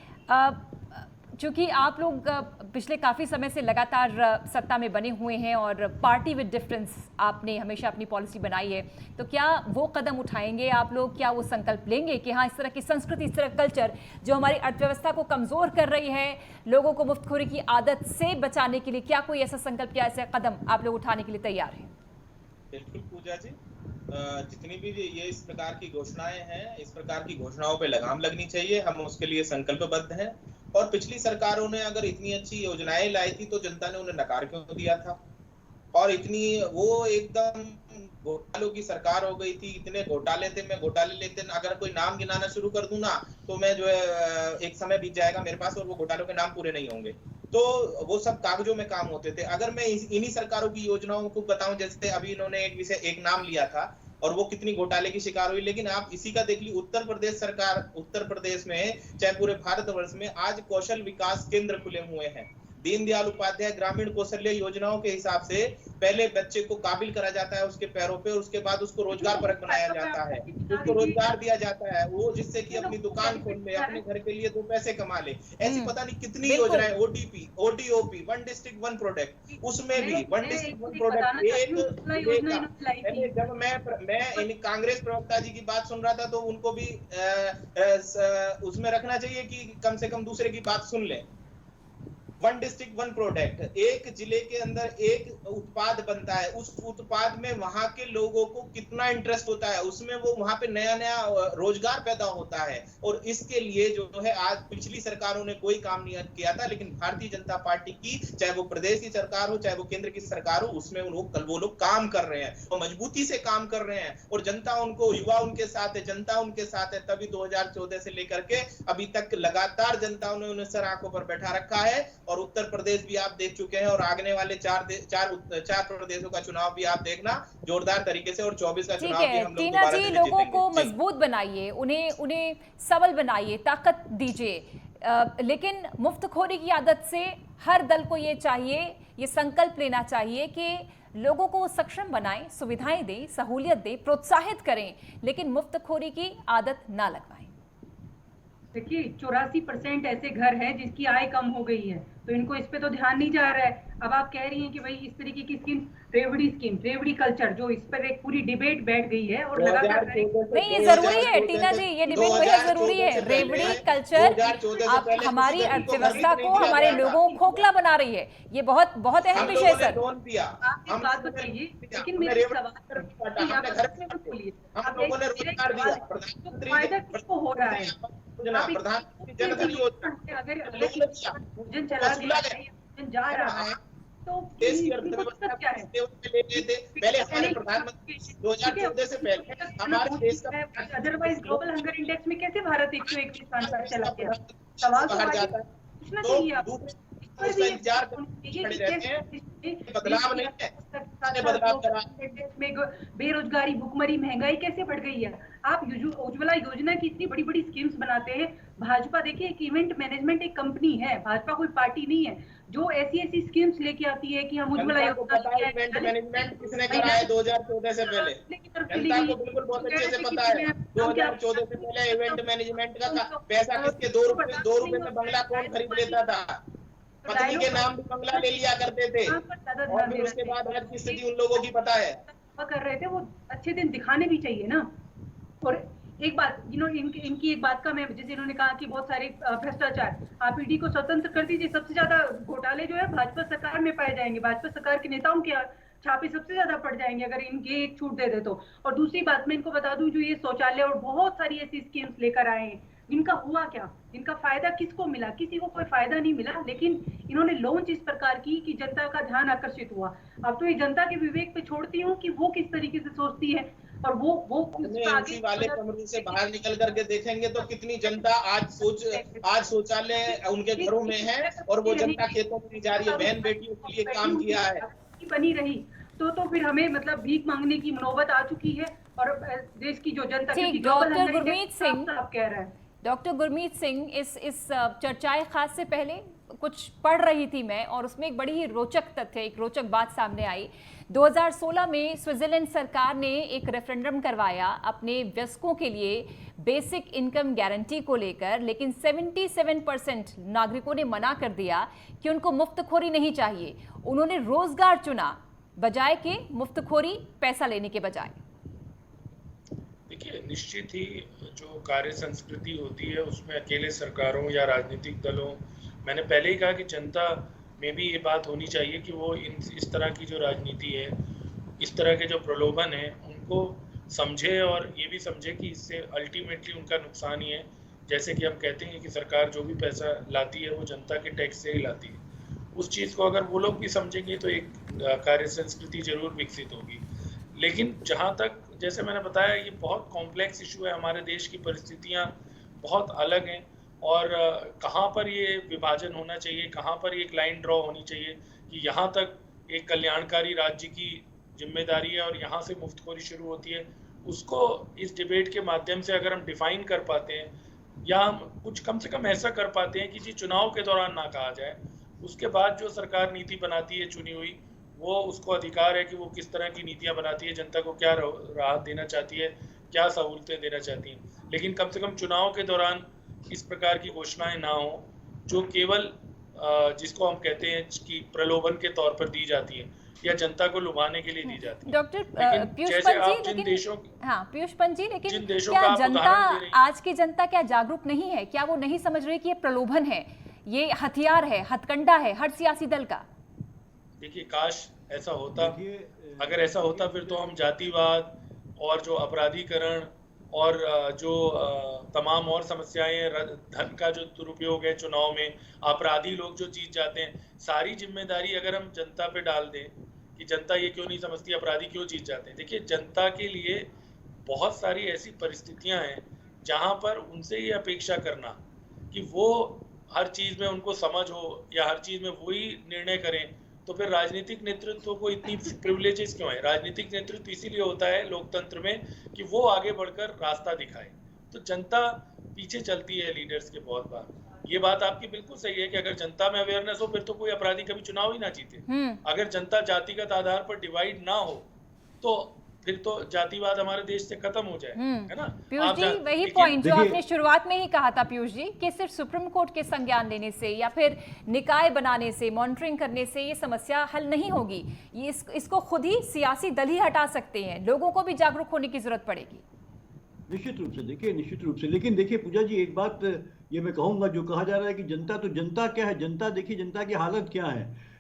Speaker 4: चूंकि आप लोग पिछले काफ़ी समय से लगातार सत्ता में बने हुए हैं और पार्टी विद डिफरेंस आपने हमेशा अपनी पॉलिसी बनाई है, तो क्या वो कदम उठाएंगे आप लोग, क्या वो संकल्प लेंगे कि हाँ इस तरह की संस्कृति, इस तरह कल्चर जो हमारी अर्थव्यवस्था को कमज़ोर कर रही है, लोगों को मुफ्तखोरी की आदत से बचाने के लिए, क्या कोई ऐसा संकल्प, क्या ऐसे कदम आप लोग उठाने के लिए तैयार हैं?
Speaker 7: बिल्कुल पूजा जी, जितनी भी ये इस प्रकार की घोषणाएं हैं, इस प्रकार की घोषणाओं पे लगाम लगनी चाहिए, हम उसके लिए संकल्पबद्ध हैं। और पिछली सरकारों ने अगर इतनी अच्छी योजनाएं लाई थी तो जनता ने उन्हें नकार क्यों दिया था? और इतनी वो एकदम घोटालों की सरकार हो गई थी, इतने घोटाले थे, मैं घोटाले लेते, अगर कोई नाम गिनाना शुरू कर दूं ना तो मैं जो है एक समय बीत जाएगा मेरे पास और वो घोटालों के नाम पूरे नहीं होंगे। तो वो सब कागजों में काम होते थे। अगर मैं इन्हीं सरकारों की योजनाओं को बताऊं, जैसे अभी इन्होंने एक नाम लिया था और वो कितनी घोटाले की शिकार हुई, लेकिन आप इसी का देख लीजिए, उत्तर प्रदेश सरकार, उत्तर प्रदेश में चाहे पूरे भारतवर्ष में आज कौशल विकास केंद्र खुले हुए हैं। दीनदयाल उपाध्याय ग्रामीण कौशल्य योजनाओं के हिसाब से पहले बच्चे को काबिल करा जाता है उसके पैरों पे, और उसके बाद उसको रोजगार परक बनाया जाता है, उसको रोजगार दिया जाता है, वो जिससे कि अपनी दुकान खोल ले, अपने घर के लिए 2 पैसे कमा ले। ऐसी पता नहीं कितनी योजनाएं, ओटीपी, ओटीओपी, 1 डिस्ट्रिक्ट 1 प्रोडक्ट, उसमें भी 1 डिस्ट्रिक्ट 1 प्रोडक्ट एक। जब मैं इन कांग्रेस प्रवक्ता जी की बात सुन रहा था तो उनको भी उसमें रखना चाहिए कि कम से कम दूसरे की बात सुन ले। वन डिस्ट्रिक्ट वन प्रोडक्ट, एक जिले के अंदर एक उत्पाद बनता है, उस उत्पाद में वहां के लोगों को कितना इंटरेस्ट होता है, उसमें वो वहां पे नया नया रोजगार पैदा होता है। और इसके लिए जो है आज पिछली सरकारों ने कोई काम नहीं किया था, लेकिन भारतीय जनता पार्टी की, चाहे वो प्रदेश की सरकार हो चाहे वो केंद्र की सरकार हो, उसमें वो लोग काम कर रहे हैं और मजबूती से काम कर रहे हैं। और जनता उनको, युवा उनके साथ है, जनता उनके साथ है। तभी 2014 से लेकर के अभी तक लगातार जनता ने उन्हें सर आंखों पर बैठा रखा है। और उत्तर प्रदेश भी आप देख चुके हैं, और आगने वाले चार प्रदेशों का चुनाव भी आप देखना जोरदार तरीके से, और 24 का चुनाव भी हम लोग
Speaker 4: टीना जी, लोगों को मजबूत बनाइए, उन्हें सबल बनाइए, ताकत दीजिए। लेकिन मुफ्तखोरी की आदत से हर दल को ये चाहिए, ये संकल्प लेना चाहिए कि लोगों को सक्षम बनाएं, सुविधाएं दें, सहूलियत दें, प्रोत्साहित करें, लेकिन मुफ्तखोरी की आदत ना लगवाएं।
Speaker 8: देखिए 84% ऐसे घर हैं जिसकी आय कम हो गई है, तो इनको इस पे तो ध्यान नहीं जा रहा है। अब आप कह रही हैं कि भाई इस तरीके की स्कीम, रेवड़ी कल्चर, जो इस पर एक पूरी डिबेट बैठ गई है और लगातार
Speaker 4: नहीं, ये जरूरी है टीना जी, ये डिबेट बेहद जरूरी है। रेवड़ी कल्चर आप हमारी अर्थव्यवस्था को, हमारे लोगों को खोखला बना रही है, ये बहुत बहुत अहम विषय सर।
Speaker 8: आप एक बात बताइए, लेकिन मेरे सवाल बोलिए, फायदा किसको हो रहा है? अगर भोजन चला दिया है, भोजन जा रहा है, तो
Speaker 7: देश की अर्थव्यवस्था क्या है? पहले हमारे प्रधानमंत्री 2014 से पहले हमारे देश का,
Speaker 8: अदरवाइज ग्लोबल हंगर इंडेक्स में कैसे भारत 101वें स्थान पर चला गया? सवाल तो पूछना चाहिए आपको।
Speaker 7: बदलाव नहीं है,
Speaker 8: बेरोजगारी, भुखमरी, महंगाई कैसे बढ़ गई है? आप उज्ज्वला योजना की इतनी बड़ी बड़ी स्कीम्स बनाते हैं। भाजपा देखिए एक इवेंट मैनेजमेंट एक कंपनी है, भाजपा कोई पार्टी नहीं है, जो ऐसी स्कीम्स लेके आती है कि हम उज्ज्वला योजना,
Speaker 7: इवेंट मैनेजमेंट किसने करा है 2014 से पहले? जनता को बिल्कुल बहुत अच्छे से पता है। 2014 से पहले इवेंट मैनेजमेंट का पैसा किसके, 2 रुपए में बंगला कौन खरीद लेता था? पत्नी के नाम भी बंगला ले लिया करते थे, और फिर उसके बाद आज की स्थिति उन लोगों की पता है।
Speaker 8: कर रहे थे वो अच्छे दिन दिखाने भी चाहिए ना। और एक बात, इनकी एक बात का, मैं जैसे इन्होंने कहा कि बहुत सारे भ्रष्टाचार, आप ईडी को स्वतंत्र कर दीजिए, सबसे ज्यादा घोटाले जो है भाजपा सरकार में पाए जाएंगे, भाजपा सरकार के नेताओं के छापे सबसे ज्यादा पड़ जाएंगे अगर इनके एक छूट दे दे तो। और दूसरी बात मैं इनको बता दूं, जो ये शौचालय और बहुत सारी ऐसी स्कीम्स लेकर आए हैं, इनका हुआ क्या? इनका फायदा किसको मिला? किसी को कोई फायदा नहीं मिला, लेकिन इन्होंने लॉन्च इस प्रकार की कि जनता का ध्यान आकर्षित हुआ। अब तो ये जनता के विवेक पे छोड़ती हूँ कि वो किस तरीके से सोचती है, और वो
Speaker 7: आगे वाले कमरे से बाहर निकल करके देखेंगे तो कितनी जनता आज शौचालय उनके घरों में है, और वो जनता खेतों में जा रही है, बहन बेटियों के लिए काम किया है,
Speaker 8: बनी रही तो फिर हमें मतलब भीख मांगने की नौबत आ चुकी है। और देश की जो जनता,
Speaker 4: डॉक्टर गुरमीत सिंह,
Speaker 8: आप कह रहे हैं
Speaker 4: डॉक्टर गुरमीत सिंह, इस चर्चाए खास से पहले कुछ पढ़ रही थी मैं, और उसमें एक बड़ी ही रोचक तथ्य, एक रोचक बात सामने आई। 2016 में स्विट्जरलैंड सरकार ने एक रेफरेंडम करवाया अपने वयस्कों के लिए बेसिक इनकम गारंटी को लेकर, लेकिन 77% नागरिकों ने मना कर दिया कि उनको मुफ्तखोरी नहीं चाहिए। उन्होंने रोजगार चुना बजाय के मुफ्तखोरी, पैसा लेने के बजाय।
Speaker 3: देखिए, निश्चित ही जो कार्य संस्कृति होती है उसमें अकेले सरकारों या राजनीतिक दलों, मैंने पहले ही कहा कि जनता में भी ये बात होनी चाहिए कि वो इस तरह की जो राजनीति है, इस तरह के जो प्रलोभन है, उनको समझे, और ये भी समझे कि इससे अल्टीमेटली उनका नुकसान ही है। जैसे कि हम कहते हैं कि सरकार जो भी पैसा लाती है वो जनता के टैक्स से ही लाती है। उस चीज़ को अगर वो लोग भी समझेंगे तो एक कार्य संस्कृति जरूर विकसित होगी। लेकिन जहाँ तक, जैसे मैंने बताया, ये बहुत कॉम्प्लेक्स इशू है, हमारे देश की परिस्थितियाँ बहुत अलग हैं, और कहाँ पर ये विभाजन होना चाहिए, कहाँ पर एक लाइन ड्रॉ होनी चाहिए कि यहाँ तक एक कल्याणकारी राज्य की जिम्मेदारी है और यहाँ से मुफ्तखोरी शुरू होती है, उसको इस डिबेट के माध्यम से अगर हम डिफाइन कर पाते हैं, या हम कुछ कम से कम ऐसा कर पाते हैं कि जी चुनाव के दौरान ना कहा जाए, उसके बाद जो सरकार नीति बनाती है चुनी हुई, वो उसको अधिकार है कि वो किस तरह की नीतियाँ बनाती है, जनता को क्या राहत देना चाहती है, क्या सहूलतें देना चाहती हैं। लेकिन कम से कम चुनाव के दौरान इस प्रकार की घोषणाएं ना हो जो केवल जिसको हम कहते हैं कि प्रलोभन के तौर पर दी जाती है या जनता को लुभाने के लिए दी जाती है।
Speaker 4: डॉक्टर पीयूष पंत जी, लेकिन क्या जनता, आज की जनता क्या जागरूक नहीं है? क्या वो नहीं समझ रही कि ये प्रलोभन है? ये हथियार है, हथकंडा है हर सियासी दल का।
Speaker 3: देखिए, काश ऐसा होता। अगर ऐसा होता फिर तो हम जातिवाद और जो अपराधीकरण और जो तमाम और समस्याएं, धन का जो दुरुपयोग है चुनाव में, अपराधी लोग जो जीत जाते हैं, सारी जिम्मेदारी अगर हम जनता पे डाल दें कि जनता ये क्यों नहीं समझती, अपराधी क्यों जीत जाते हैं। देखिए, जनता के लिए बहुत सारी ऐसी परिस्थितियां हैं जहां पर उनसे ये अपेक्षा करना कि वो हर चीज में उनको समझ हो या हर चीज में वही निर्णय करें, तो फिर राजनीतिक नेतृत्व को इतनी प्रिविलेजेस क्यों है? राजनीतिक नेतृत्व इसीलिए होता है लोकतंत्र में कि वो आगे बढ़कर रास्ता दिखाए। तो जनता पीछे चलती है लीडर्स के बहुत बार। ये बात आपकी बिल्कुल सही है कि अगर जनता में अवेयरनेस हो फिर तो कोई अपराधी कभी चुनाव ही ना जीते। अगर जनता जातिगत आधार पर डिवाइड ना हो तो फिर तो जातिवाद हमारे देश से खत्म हो जाए, है ना?
Speaker 4: पीयूष जी, वही पॉइंट जो आपने शुरुआत में ही कहा था पीयूष जी, कि सिर्फ सुप्रीम कोर्ट के संज्ञान लेने से या फिर निकाय बनाने से, मॉनिटरिंग करने से ये समस्या हल नहीं होगी। ये इसको खुद ही सियासी दल ही हटा सकते हैं। लोगों को भी जागरूक होने की जरूरत पड़ेगी।
Speaker 6: निश्चित रूप से, देखिए निश्चित रूप से। लेकिन देखिए पूजा जी, एक बात ये मैं कहूंगा, जो कहा जा रहा है कि जनता, तो जनता क्या है? जनता, देखिए जनता की हालत क्या है।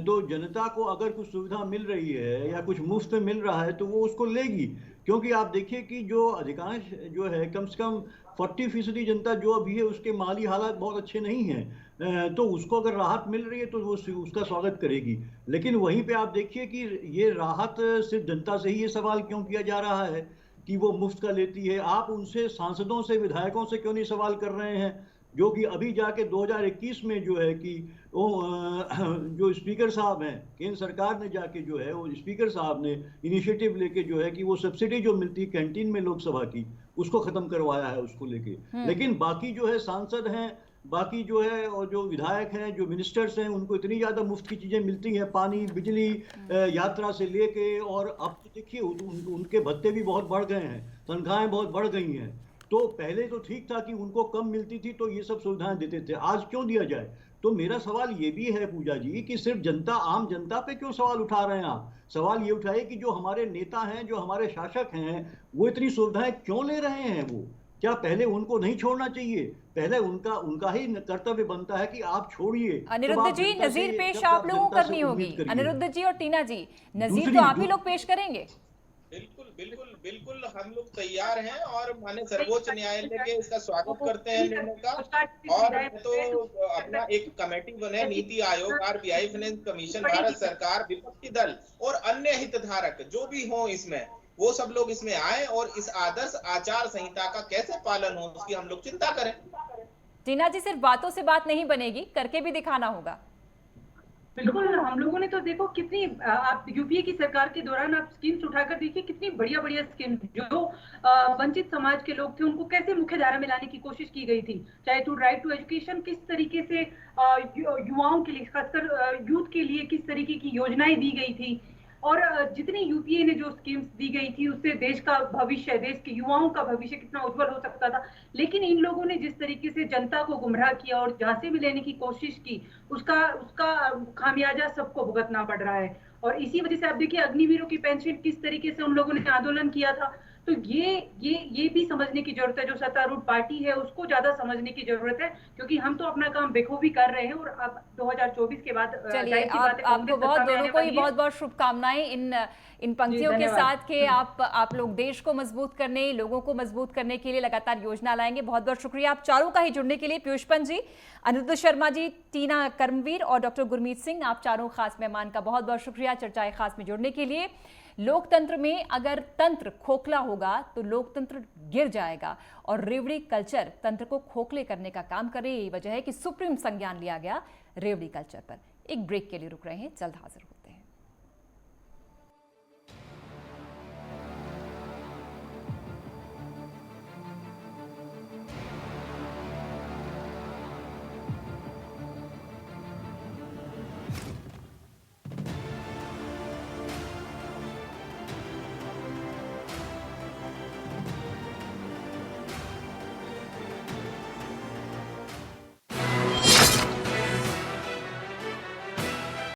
Speaker 6: तो जनता को अगर कुछ सुविधा मिल रही है या कुछ मुफ्त में मिल रहा है तो वो उसको लेगी, क्योंकि आप देखिए कि जो अधिकांश जो है, कम से कम 40% जनता जो अभी है उसके माली हालात बहुत अच्छे नहीं हैं, तो उसको अगर राहत मिल रही है तो वो उसका स्वागत करेगी। लेकिन वहीं पे आप देखिए कि ये राहत सिर्फ जनता से ही ये सवाल क्यों किया जा रहा है कि वो मुफ्त का लेती है? आप उनसे, सांसदों से, विधायकों से क्यों नहीं सवाल कर रहे हैं, जो कि अभी जाके 2021 में जो है कि वो जो स्पीकर साहब हैं, केंद्र सरकार ने जाके जो है, वो स्पीकर साहब ने इनिशिएटिव लेके जो है कि वो सब्सिडी जो मिलती है कैंटीन में लोकसभा की, उसको खत्म करवाया है उसको लेके। लेकिन बाकी जो है सांसद हैं, बाकी जो है और जो विधायक हैं, जो मिनिस्टर्स हैं, उनको इतनी ज्यादा मुफ्त की चीजें मिलती हैं, पानी, बिजली, यात्रा से लेके, और अब तो देखिए उनके भत्ते भी बहुत बढ़ गए हैं, तनख्वाहें बहुत बढ़ गई हैं। तो पहले तो ठीक था कि उनको कम मिलती थी तो ये सब सुविधाएं देते थे, आज क्यों दिया जाए? तो मेरा सवाल ये भी है पूजा जी कि सिर्फ जनता, आम जनता पे क्यों सवाल उठा रहे हैं आप? सवाल ये उठाइए कि जो हमारे नेता हैं, जो हमारे शासक हैं, वो इतनी सुविधाएं क्यों ले रहे हैं? वो क्या पहले उनको नहीं छोड़ना चाहिए? पहले उनका ही कर्तव्य बनता है कि आप छोड़िए।
Speaker 4: अनिरुद्ध जी, नजीर पेश आप लोगों को करनी होगी। अनिरुद्ध जी और टीना जी, नजीर तो आप ही लोग पेश करेंगे।
Speaker 7: बिल्कुल बिल्कुल बिल्कुल, हम लोग तैयार हैं और माने सर्वोच्च न्यायालय के इसका स्वागत करते हैं निर्णय का। और तो अपना एक कमेटी बने, NITI Aayog, RBI, finance commission, Bharat सरकार, विपक्षी दल और अन्य हितधारक जो भी हो इसमें, वो सब लोग इसमें आए और इस आदर्श आचार संहिता का कैसे पालन हो उसकी हम लोग चिंता करें।
Speaker 4: टीना जी, सिर्फ बातों से बात नहीं बनेगी, करके भी दिखाना होगा।
Speaker 8: बिल्कुल, हम लोगों ने तो देखो कितनी, आप यूपीए की सरकार के दौरान आप स्कीम्स उठाकर देखिए, कितनी बढ़िया बढ़िया स्कीम जो वंचित समाज के लोग थे उनको कैसे मुख्य धारा में लाने की कोशिश की गई थी। चाहे तो राइट टू एजुकेशन, किस तरीके से युवाओं के लिए, खासकर यूथ के लिए किस तरीके की योजनाएं दी गई थी, और जितनी यूपीए ने जो स्कीम्स दी गई थी उससे देश का भविष्य, देश के युवाओं का भविष्य कितना उज्जवल हो सकता था। लेकिन इन लोगों ने जिस तरीके से जनता को गुमराह किया और झांसे में लेने की कोशिश की, उसका खामियाजा सबको भुगतना पड़ रहा है। और इसी वजह से आप देखिए अग्निवीरों की पेंशन किस तरीके से उन लोगों ने आंदोलन किया था। तो ये भी समझने की जरूरत है, जो सत्तारूढ़ पार्टी है उसको ज्यादा समझने की जरूरत है, क्योंकि हम तो अपना काम बेखूबी कर रहे हैं। और अब 2024 के बाद
Speaker 4: चलिए, आपको दोनों को ही बहुत बहुत शुभकामनाएं इन पंक्तियों के साथ के आप लोग देश को मजबूत करने, लोगों को मजबूत करने के लिए लगातार योजना लाएंगे। बहुत बहुत शुक्रिया आप चारों का ही जुड़ने के लिए। पीयूष पंत जी, अनिरुद्ध शर्मा जी, टीना कर्मवीर और डॉक्टर गुरमीत सिंह, आप चारों खास मेहमान का बहुत बहुत शुक्रिया चर्चाए खास में जुड़ने के लिए। लोकतंत्र में अगर तंत्र खोखला होगा तो लोकतंत्र गिर जाएगा, और रेवड़ी कल्चर तंत्र को खोखले करने का काम करे। यही वजह है कि सुप्रीम संज्ञान लिया गया रेवड़ी कल्चर पर। एक ब्रेक के लिए रुक रहे हैं, जल्द हाजिर।